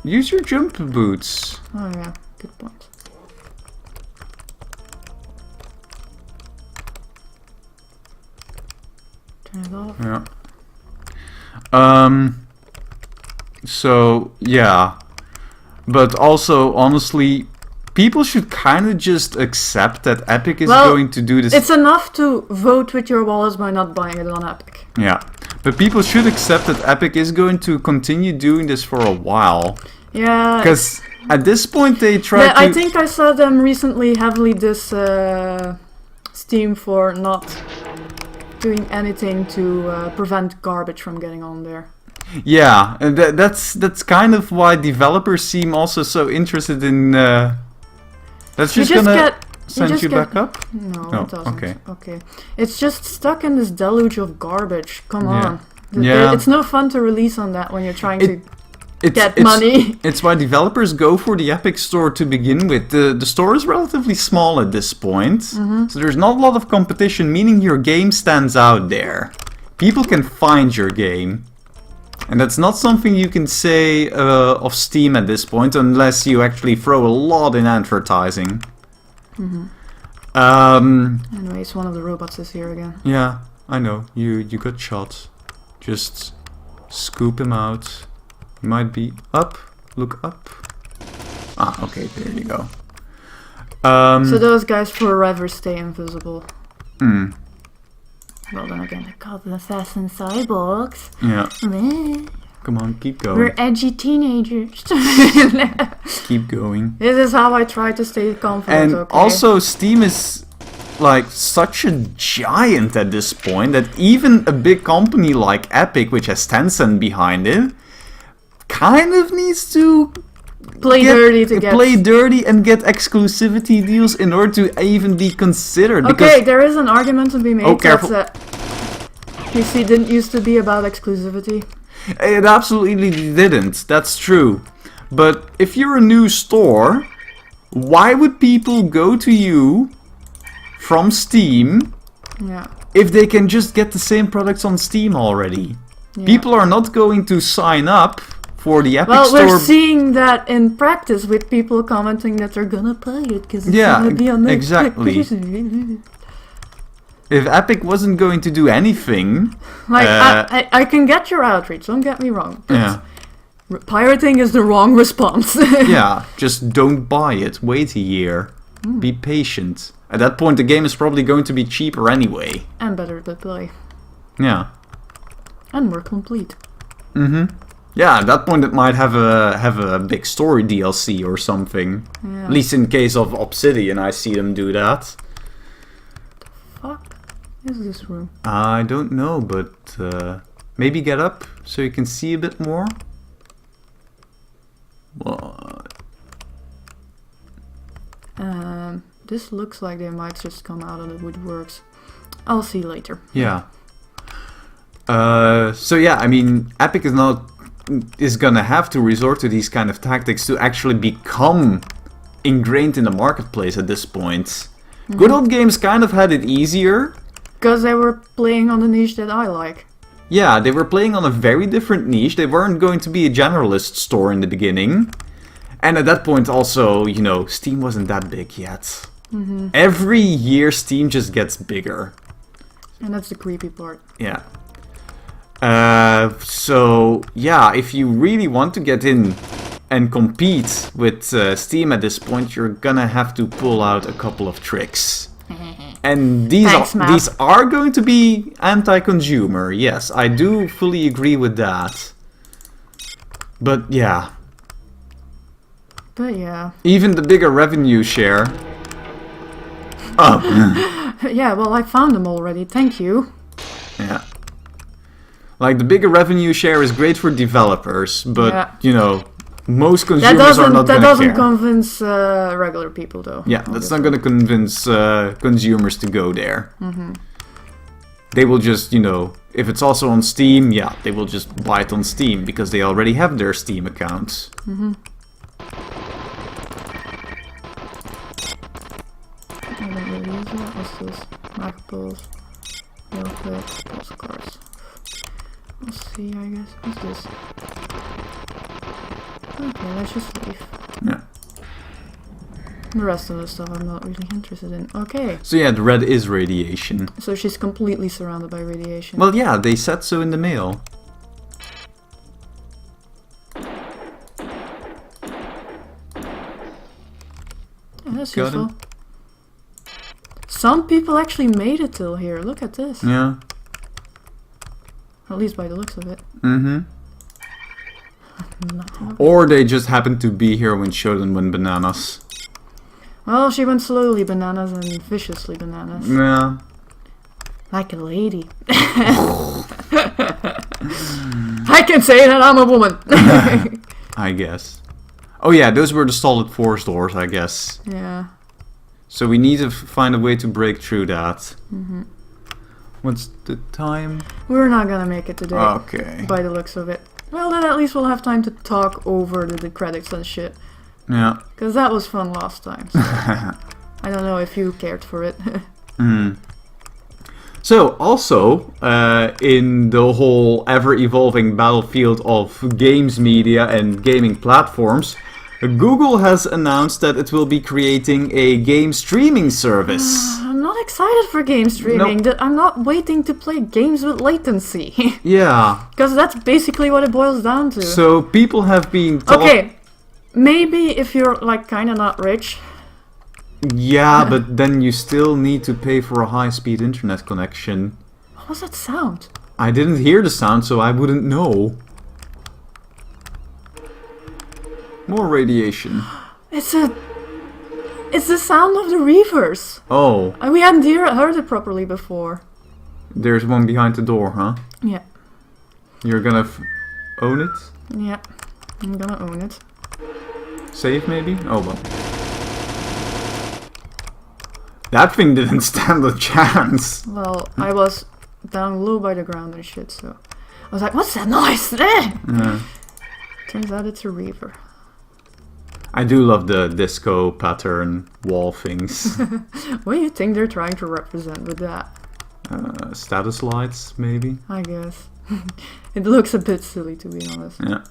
Use your jump boots. Oh yeah, good point. Turn it off. Yeah. So yeah. But also, honestly, people should kind of just accept that Epic is going to do this. It's enough to vote with your wallets by not buying it on Epic. Yeah. But people should accept that Epic is going to continue doing this for a while. Yeah. Because at this point they try to... I think I saw them recently heavily diss Steam for not doing anything to prevent garbage from getting on there. Yeah, and that's kind of why developers seem also so interested in... That's just gonna send you back up? No, it doesn't. Okay. It's just stuck in this deluge of garbage. Come on. It's no fun to release on that when you're trying to get money. It's why developers go for the Epic Store to begin with. The store is relatively small at this point, so there's not a lot of competition, meaning your game stands out there. People can find your game. And that's not something you can say of Steam at this point, unless you actually throw a lot in advertising. Anyways, one of the robots is here again. Yeah, I know. You got shot. Just scoop him out. He might be up. Look up. Ah, okay, there you go. So those guys forever stay invisible. Well, then again, they're called the assassin cyborgs. Yeah. Come on, keep going. We're edgy teenagers. Keep going. This is how I try to stay confident. And also, Steam is like such a giant at this point that even a big company like Epic, which has Tencent behind it, kind of needs to Play dirty and get exclusivity deals in order to even be considered. Okay, there is an argument to be made that careful. PC didn't used to be about exclusivity. It absolutely didn't, that's true. But if you're a new store, why would people go to you from Steam Yeah. if they can just get the same products on Steam already? Yeah. People are not going to sign up for the Epic Well, Store. we're seeing that in practice with people commenting that they're gonna play it because it's Yeah, gonna be on Netflix. exactly. If Epic wasn't going to do anything... Like, I can get your outrage, don't get me wrong. But Yeah. pirating is the wrong response. Yeah, just don't buy it. Wait a year. Be patient. At that point, the game is probably going to be cheaper anyway. And better to play. Yeah. And more complete. Yeah, at that point it might have a big story DLC or something. Yeah. At least in case of Obsidian, I see them do that. Fuck is this room? I don't know, but maybe get up so you can see a bit more. What? This looks like they might just come out of the woodworks. I'll see later. Yeah. So yeah, I mean, Epic is gonna have to resort to these kind of tactics to actually become ingrained in the marketplace at this point. Good Old Games kind of had it easier. Because they were playing on the niche that I like. Yeah, they were playing on a very different niche. They weren't going to be a generalist store in the beginning. And at that point also, you know, Steam wasn't that big yet. Every year Steam just gets bigger. And that's the creepy part. Yeah. So, yeah, if you really want to get in and compete with Steam at this point, you're gonna have to pull out a couple of tricks. And Thanks, these are going to be anti-consumer. Yes, I do fully agree with that. But yeah, But yeah. even the bigger revenue share. Oh, Yeah, well, I found them already. Thank you. yeah. Like the bigger revenue share is great for developers, but Yeah. you know, most That consumers are not doesn't gonna care. convince regular people though. Yeah, that's not gonna convince consumers to go there. They will just, you know, if it's also on Steam, yeah, they will just buy it on Steam because they already have their Steam accounts. I don't really use that. What's this? Macpulls. Milklet. Postcards. Let's see, I guess. What's this? Okay, let's just leave. Yeah. The rest of the stuff I'm not really interested in. Okay, So yeah, the red is radiation. so she's completely surrounded by radiation. Well, yeah, they said so in the mail. Yeah, that's Got useful. Some people actually made it till here. Look at this. Yeah. At least by the looks of it. Mm-hmm. No. Or they just happened to be here when Shodan went bananas. Well, she went slowly bananas and viciously bananas. Yeah. Like a lady. I can say that I'm a woman. I guess. Oh yeah, those were the solid force doors, I guess. Yeah. So we need to find a way to break through that. What's the time? We're not gonna make it today. Okay. By the looks of it. Well, then at least we'll have time to talk over the credits and shit. Yeah. Because that was fun last time. So I don't know if you cared for it. So, also, in the whole ever-evolving battlefield of games media and gaming platforms, Google has announced that it will be creating a game streaming service. I'm not excited for game streaming. I'm not waiting to play games with latency. Yeah. Because that's basically what it boils down to. So, people have been Okay, maybe if you're like kinda not rich. Yeah, but then you still need to pay for a high-speed internet connection. What was that sound? I didn't hear the sound, so I wouldn't know. More radiation. It's a It's the sound of the reavers. Oh, And we hadn't heard it properly before. there's one behind the door, huh? Yeah. You're gonna own it? Yeah. I'm gonna own it. Save maybe? Oh well. That thing didn't stand a chance. Well, I was down low by the ground and shit, so I was like, what's that noise? Yeah. Turns out it's a reaver. I do love the disco pattern wall things. What do you think they're trying to represent with that? Status lights, maybe? I guess. It looks a bit silly, to be honest. Yeah.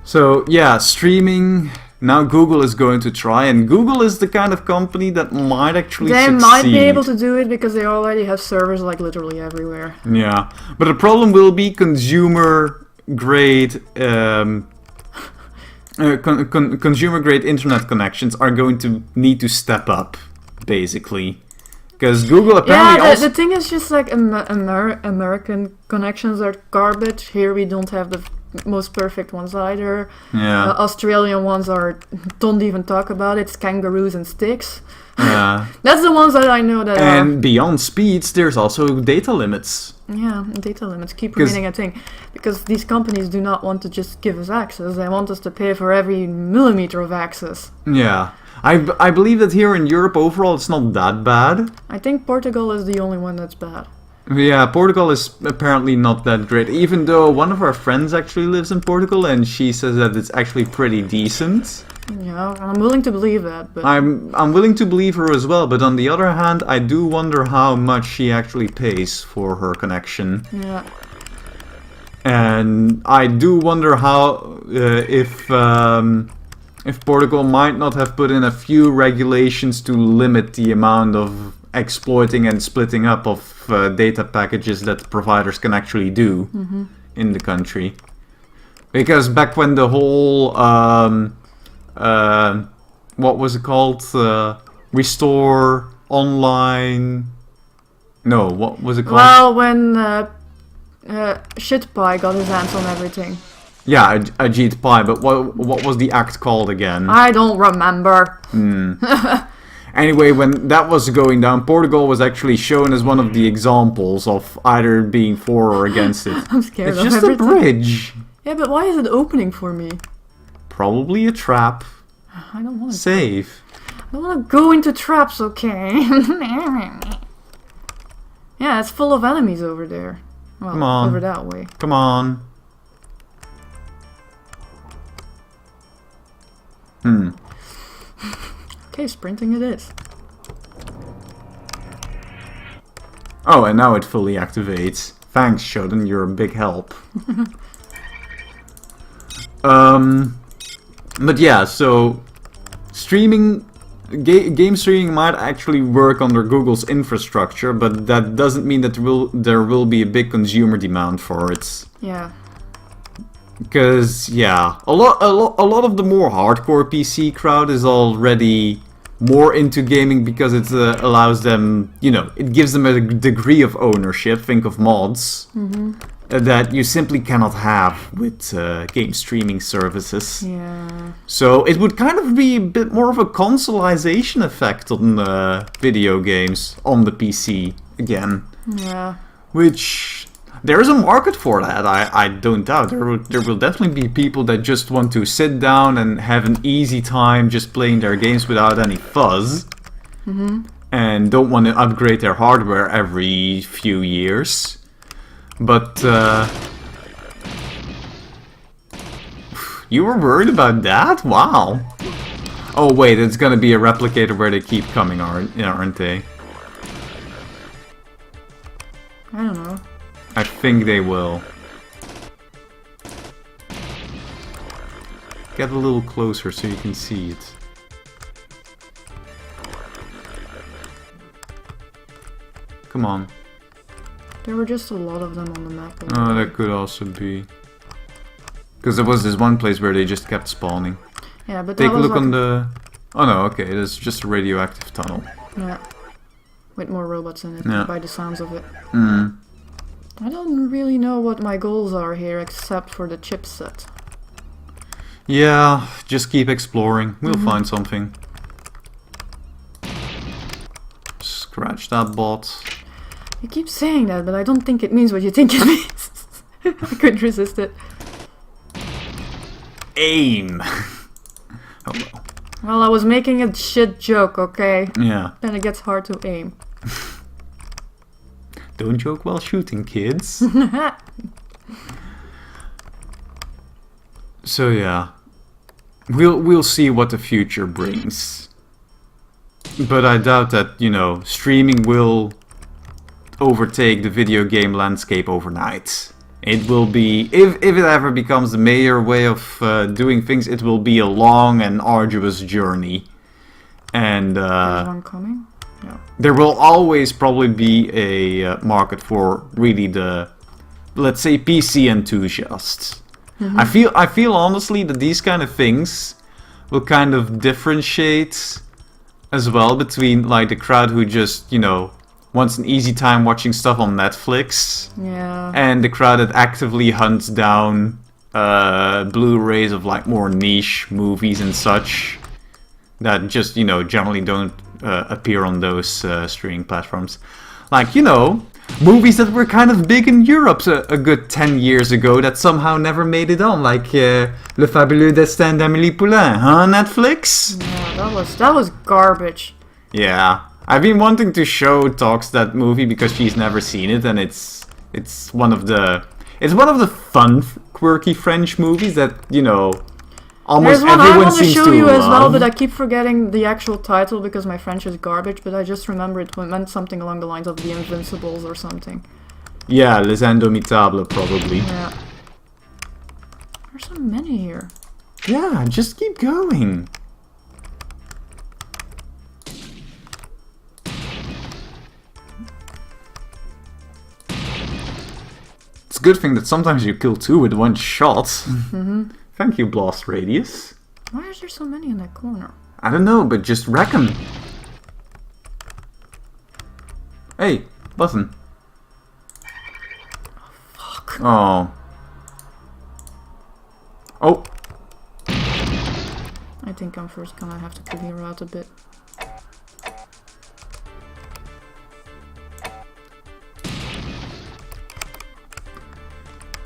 So, yeah, streaming. Now Google is going to try, and Google is the kind of company that might actually They succeed. might be able to do it because they already have servers like literally everywhere. Yeah, but the problem will be consumer grade consumer grade internet connections are going to need to step up, basically. Because Google apparently Yeah, also... the thing is just like American connections are garbage. Here we don't have the most perfect ones either. Yeah. Australian ones are, don't even talk about it, it's kangaroos and sticks. Yeah. That's the ones that I know that are. And beyond speeds, there's also data limits. Yeah, data limits keep 'Cause- remaining a thing. Because these companies do not want to just give us access, they want us to pay for every millimeter of access. Yeah. I believe that here in Europe overall it's not that bad. I think Portugal is the only one that's bad. Yeah, Portugal is apparently not that great, even though one of our friends actually lives in Portugal and she says that it's actually pretty decent. Yeah, I'm willing to believe that, but I'm willing to believe her as well, but on the other hand, I do wonder how much she actually pays for her connection. yeah. And I do wonder how if Portugal might not have put in a few regulations to limit the amount of exploiting and splitting up of data packages that providers can actually do in the country. Because back when the whole what was it called? Restore online. No, what was it called? Well, when Shitpie got his hands on everything. Yeah, Ajit Pai, but what was the act called again? I don't remember. Anyway, when that was going down, Portugal was actually shown as one of the examples of either being for or against it. I'm scared It's of just everything. a bridge. Yeah, but why is it opening for me? Probably a trap. I don't want to. Save. I don't want to go into traps, okay? Yeah, it's full of enemies over there. Well, Come on. over that way. Come on. Okay, sprinting it is. Oh, and now it fully activates. Thanks, Shodan, you're a big help. But yeah, so streaming, game streaming might actually work under Google's infrastructure, but that doesn't mean that there will be a big consumer demand for it. Yeah. Because yeah, a lot of the more hardcore PC crowd is already more into gaming because it allows them, you know, it gives them a degree of ownership. Think of mods that you simply cannot have with game streaming services. Yeah. So it would kind of be a bit more of a consoleization effect on video games on the PC again. Yeah. Which there is a market for that. I don't doubt. There will definitely be people that just want to sit down and have an easy time just playing their games without any fuzz. And don't want to upgrade their hardware every few years. But you were worried about that? Wow. Oh wait, it's gonna be a replicator where they keep coming, aren't they? I don't know. I think they will. Get a little closer so you can see it. Come on. There were just a lot of them on the map. Oh, that could also be. Because there was this one place where they just kept spawning. Yeah, but Take that a was look like on the... Oh no, okay, it is just a radioactive tunnel. Yeah. With more robots in it, Yeah. by the sounds of it. Mm. I don't really know what my goals are here, except for the chipset. Yeah, just keep exploring. We'll find something. Scratch that bot. You keep saying that, but I don't think it means what you think it means. I couldn't resist it. Aim! Oh well. Well, I was making a shit joke, okay? Yeah. Then it gets hard to aim. Don't joke while shooting, kids. So yeah. We'll see what the future brings. But I doubt that, you know, streaming will overtake the video game landscape overnight. It will be, if it ever becomes the major way of doing things, it will be a long and arduous journey. And There's one coming? No. there will always probably be a market for really the, let's say, PC enthusiasts. I feel honestly that these kind of things will kind of differentiate as well between like the crowd who just, you know, wants an easy time watching stuff on Netflix, Yeah. and the crowd that actively hunts down Blu-rays of like more niche movies and such that just, you know, generally don't appear on those streaming platforms. Like, you know, movies that were kind of big in Europe a good 10 years ago that somehow never made it on, like Le Fabuleux Destin d'Amélie Poulain, huh, Netflix? Yeah, that was garbage. Yeah. I've been wanting to show Tox that movie because she's never seen it, and it's one of the fun, quirky French movies that, you know, almost There's one I everyone want to seems show to you as well, love. but I keep forgetting the actual title because my French is garbage, but I just remember it meant something along the lines of The Invincibles or something. Yeah, Les Indomitables, probably. Yeah. There's so many here. Yeah, just keep going. It's a good thing that sometimes you kill two with one shot. Thank you, Blast Radius. Why is there so many in that corner? I don't know, but just wreck 'em. Hey, button. Fuck. Oh. Oh. I think I'm first gonna have to clear out a bit.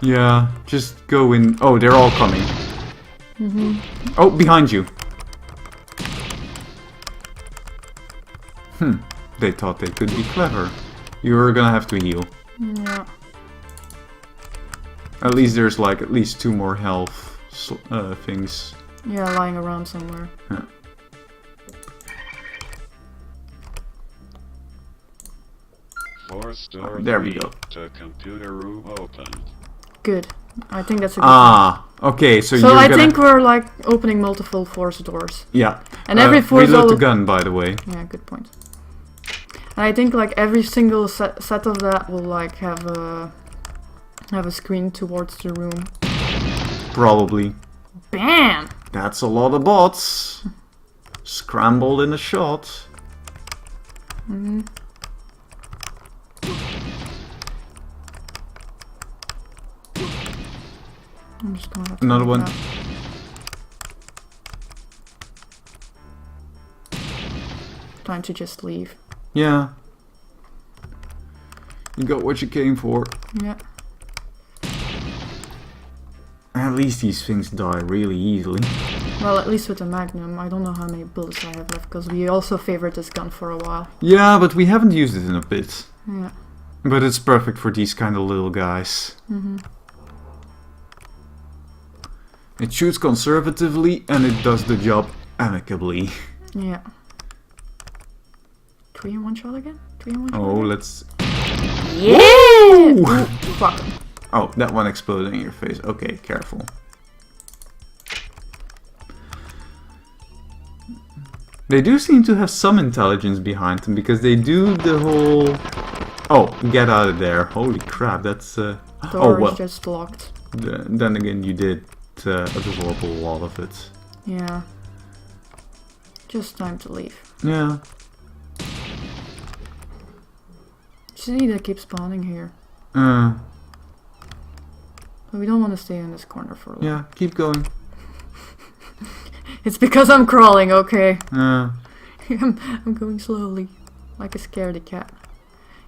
Yeah, just go in. Oh, they're all coming. Oh, behind you. They thought they could be clever. You're gonna have to heal. Yeah. At least there's like at least 2 more health things. Yeah, lying around somewhere. Yeah. Fourth door There we 3 go. to computer room opened. Good. I think that's a good Ah, okay, so So you're I gonna... think we're like opening multiple force doors. Yeah. And every force reload the all- gun, by the way. Yeah, good point. And I think like every single set of that will like have a screen towards the room. Probably. Bam! That's a lot of bots. Scrambled in a shot. I'm just gonna have to Another look one. out. Time to just leave. Yeah. You got what you came for. Yeah. At least these things die really easily. Well, at least with the Magnum, I don't know how many bullets I have left because we also favored this gun for a while. Yeah, but we haven't used it in a bit. Yeah. But it's perfect for these kind of little guys. It shoots conservatively and it does the job amicably. Yeah. 3 in 1 shot again? 3 in 1 shot Oh, again? let's... Yeah! Ooh. Ooh, fuck. Oh, that one exploded in your face. Okay, careful. They do seem to have some intelligence behind them because they do the whole... Oh, get out of there. Holy crap, that's... Door oh, well. is just locked. Then again, you did absorb a lot of it. Yeah. Just time to leave. Yeah. Just need to keep spawning here. But we don't want to stay in this corner for long. Yeah, keep going. It's because I'm crawling, okay? Uh, I'm going slowly, like a scaredy cat.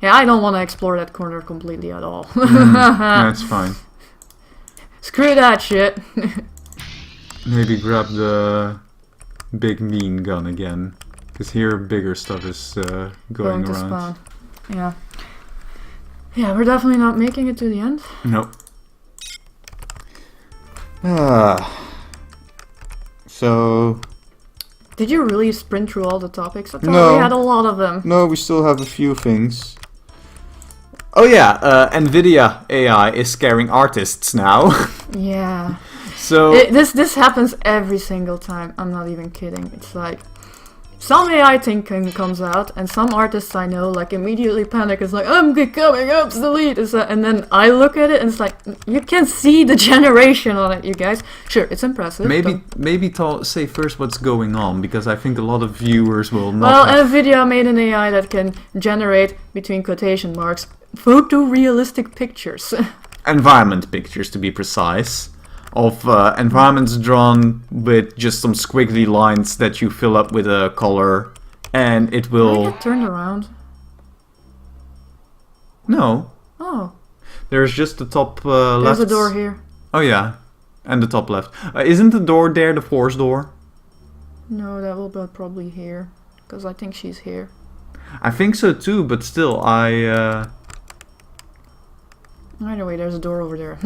Yeah, I don't want to explore that corner completely at all. that's fine. Screw that shit. Maybe grab the big mean gun again. Because here bigger stuff is going to around. spawn. Yeah. Yeah, we're definitely not making it to the end. Nope. So... Did you really sprint through all the topics? I thought No. we had a lot of them. No, we still have a few things. Oh yeah, NVIDIA AI is scaring artists now. Yeah. So... This happens every single time. I'm not even kidding. It's like some AI thing comes out, and some artists I know like immediately panic. It's like I'm becoming obsolete, and then I look at it and it's like you can see the generation on it, you guys. Sure, it's impressive. Maybe say first what's going on, because I think a lot of viewers will not. Well, have... NVIDIA made an AI that can generate, between quotation marks, photorealistic pictures. environment pictures, to be precise, of environments drawn with just some squiggly lines that you fill up with a color, and it Can will... I get turned around? No. Oh, There's just the top left... there's a door here. Oh yeah, and the top left. Isn't the door there the force door? No, that will be probably here, because I think she's here. I think so too, but still, Either way, there's a door over there.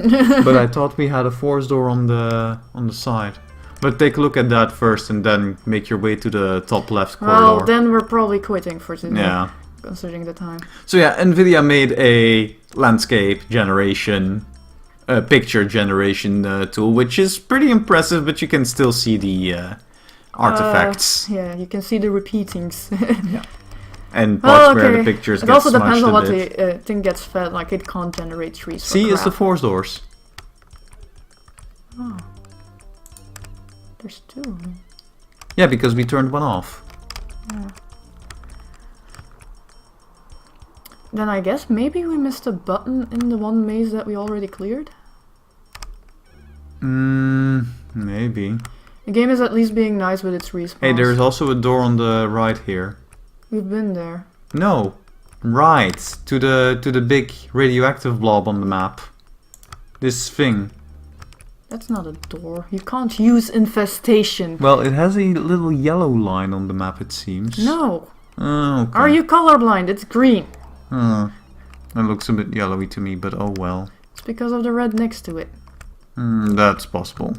but I thought we had a force door on the side. But take a look at that first, and then make your way to the top left corridor. Well, then we're probably quitting for today. Yeah. Considering the time. So yeah, NVIDIA made a landscape generation, picture generation tool, which is pretty impressive, but you can still see the artifacts. Yeah, you can see the repeatings. Yeah. And parts where the pictures It get also smushed depends on a what bit. the thing gets fed, like it can't generate trees. See, it's the crap. force doors. Oh. There's two of them. Yeah, because we turned one off. Yeah. Then I guess maybe we missed a button in the one maze that we already cleared? Maybe. The game is at least being nice with its respawns. Hey, there's also a door on the right here. We've been there. No, right to the big radioactive blob on the map. This thing. That's not a door. You can't use infestation. Well, it has a little yellow line on the map, it seems. No. Oh, okay. Are you colorblind? It's green. That looks a bit yellowy to me, but oh well. It's because of the red next to it. That's possible.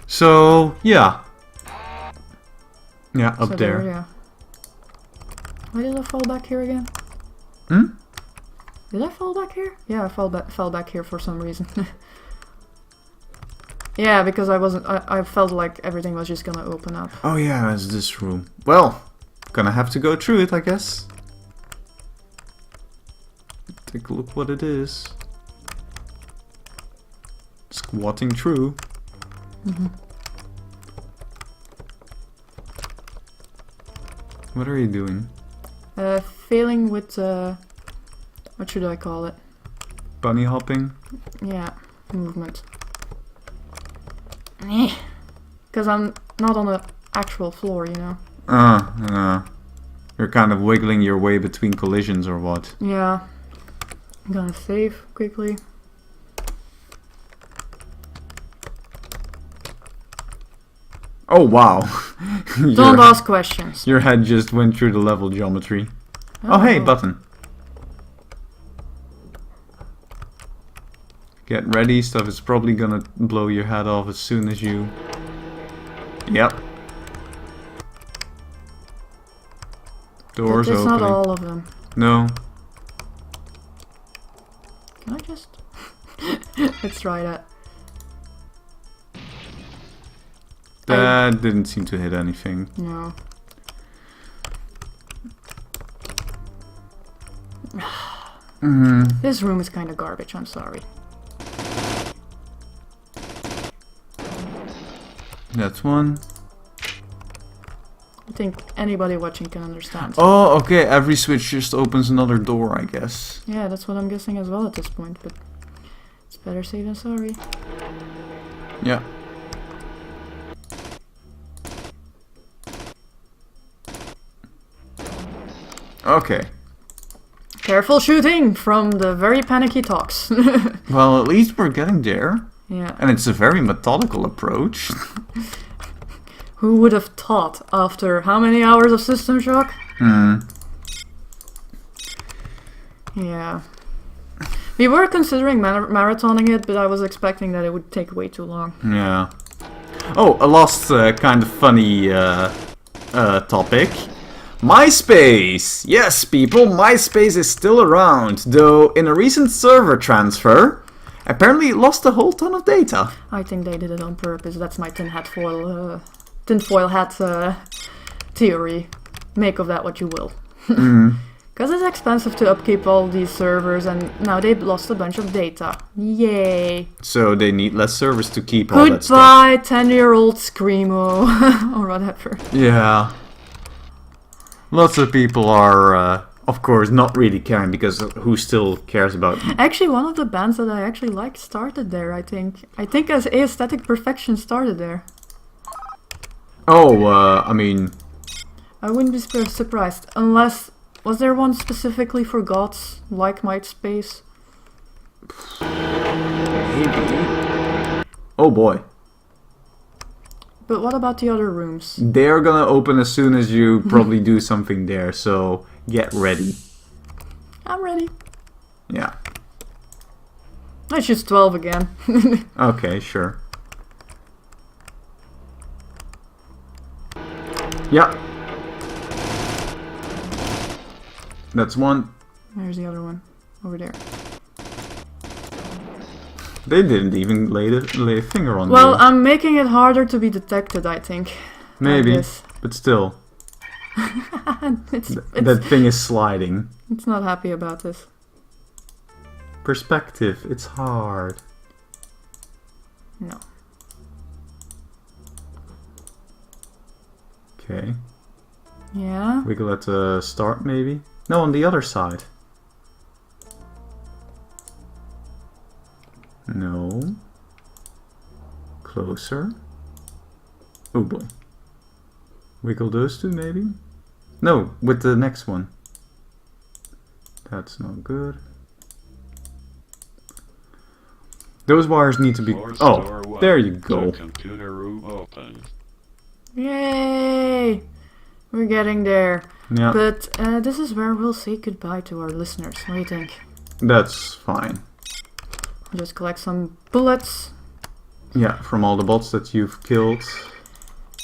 So, yeah. Yeah, up So there. yeah. Why did I fall back here again? Did I fall back here? Yeah, I fell back here for some reason. Yeah, because I felt like everything was just gonna open up. Oh yeah, it's this room. Well, gonna have to go through it, I guess. Take a look what it is. Squatting through. What are you doing? Failing with what should I call it? Bunny hopping? Yeah, movement. Because I'm not on the actual floor, you know. You're kind of wiggling your way between collisions or what? Yeah. I'm gonna save quickly. Oh wow! Don't ask questions. Your head just went through the level geometry. Oh hey, button. Get ready, stuff is probably gonna blow your head off as soon as you... Yep. Doors It's opening. not all of them. No. Can I just... Let's try that. That didn't seem to hit anything. No. This room is kind of garbage, I'm sorry. That's one. I think anybody watching can understand. Oh, okay, every switch just opens another door, I guess. Yeah, that's what I'm guessing as well at this point, but it's better safe than sorry. Yeah. Okay. Careful shooting from the very panicky talks. Well, at least we're getting there. Yeah. And it's a very methodical approach. Who would have thought after how many hours of System Shock? Yeah. We were considering marathoning it, but I was expecting that it would take way too long. Yeah. Oh, a last kind of funny topic. MySpace! Yes, people, MySpace is still around, though in a recent server transfer, apparently it lost a whole ton of data. I think they did it on purpose. That's my tinfoil hat theory. Make of that what you will. Because it's expensive to upkeep all these servers, and now they've lost a bunch of data. Yay! So they need less servers to keep all that stuff. Goodbye, 10-year-old Screamo, or whatever. Yeah. Lots of people are, of course, not really caring, because who still cares about... Actually, one of the bands that I actually liked started there, I think. I think as Aesthetic Perfection started there. Oh, I mean... I wouldn't be surprised, unless... Was there one specifically for gods, like MySpace? Maybe. Oh boy. But what about the other rooms? They're gonna open as soon as you probably do something there, so get ready. I'm ready. Yeah. Let's use 12 again. Okay, sure. Yeah. That's one. There's the other one. Over there. They didn't even lay a finger on Well, you. I'm making it harder to be detected, I think. Maybe, Like this. but still. It's That thing is sliding. it's not happy about this. Perspective, it's hard. No. Okay. Yeah? Wiggle at the start, maybe? No, on the other side. No. Closer. Oh boy. Wiggle those two, maybe? No, with the next one. That's not good. Those wires need to be... Floor Oh, store one. there you go. The computer room open. Yay! We're getting there. Yeah, But this is where we'll say goodbye to our listeners. What do you think? that's fine. Just collect some bullets. Yeah, from all the bots that you've killed.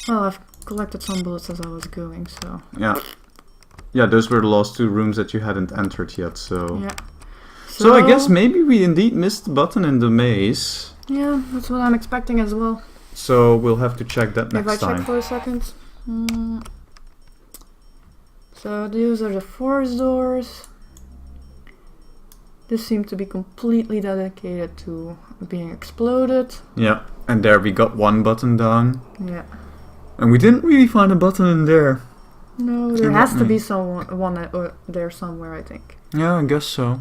Well, I've collected some bullets as I was going, so... Yeah. Yeah, those were the last two rooms that you hadn't entered yet, so... Yeah. So I guess maybe we indeed missed the button in the maze. Yeah, that's what I'm expecting as well. So we'll have to check that If next I check time. for a second. So these are the force doors. This seemed to be completely dedicated to being exploded. Yeah, and there we got one button down. Yeah. And we didn't really find a button in there. No, there And has that to be means- one there somewhere, I think. Yeah, I guess so.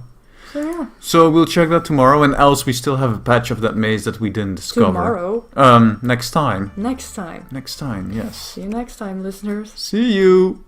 So yeah. So we'll check that tomorrow, and else we still have a patch of that maze that we didn't discover. Tomorrow. Next time. Next time. Next time, yes. See you next time, listeners. See you!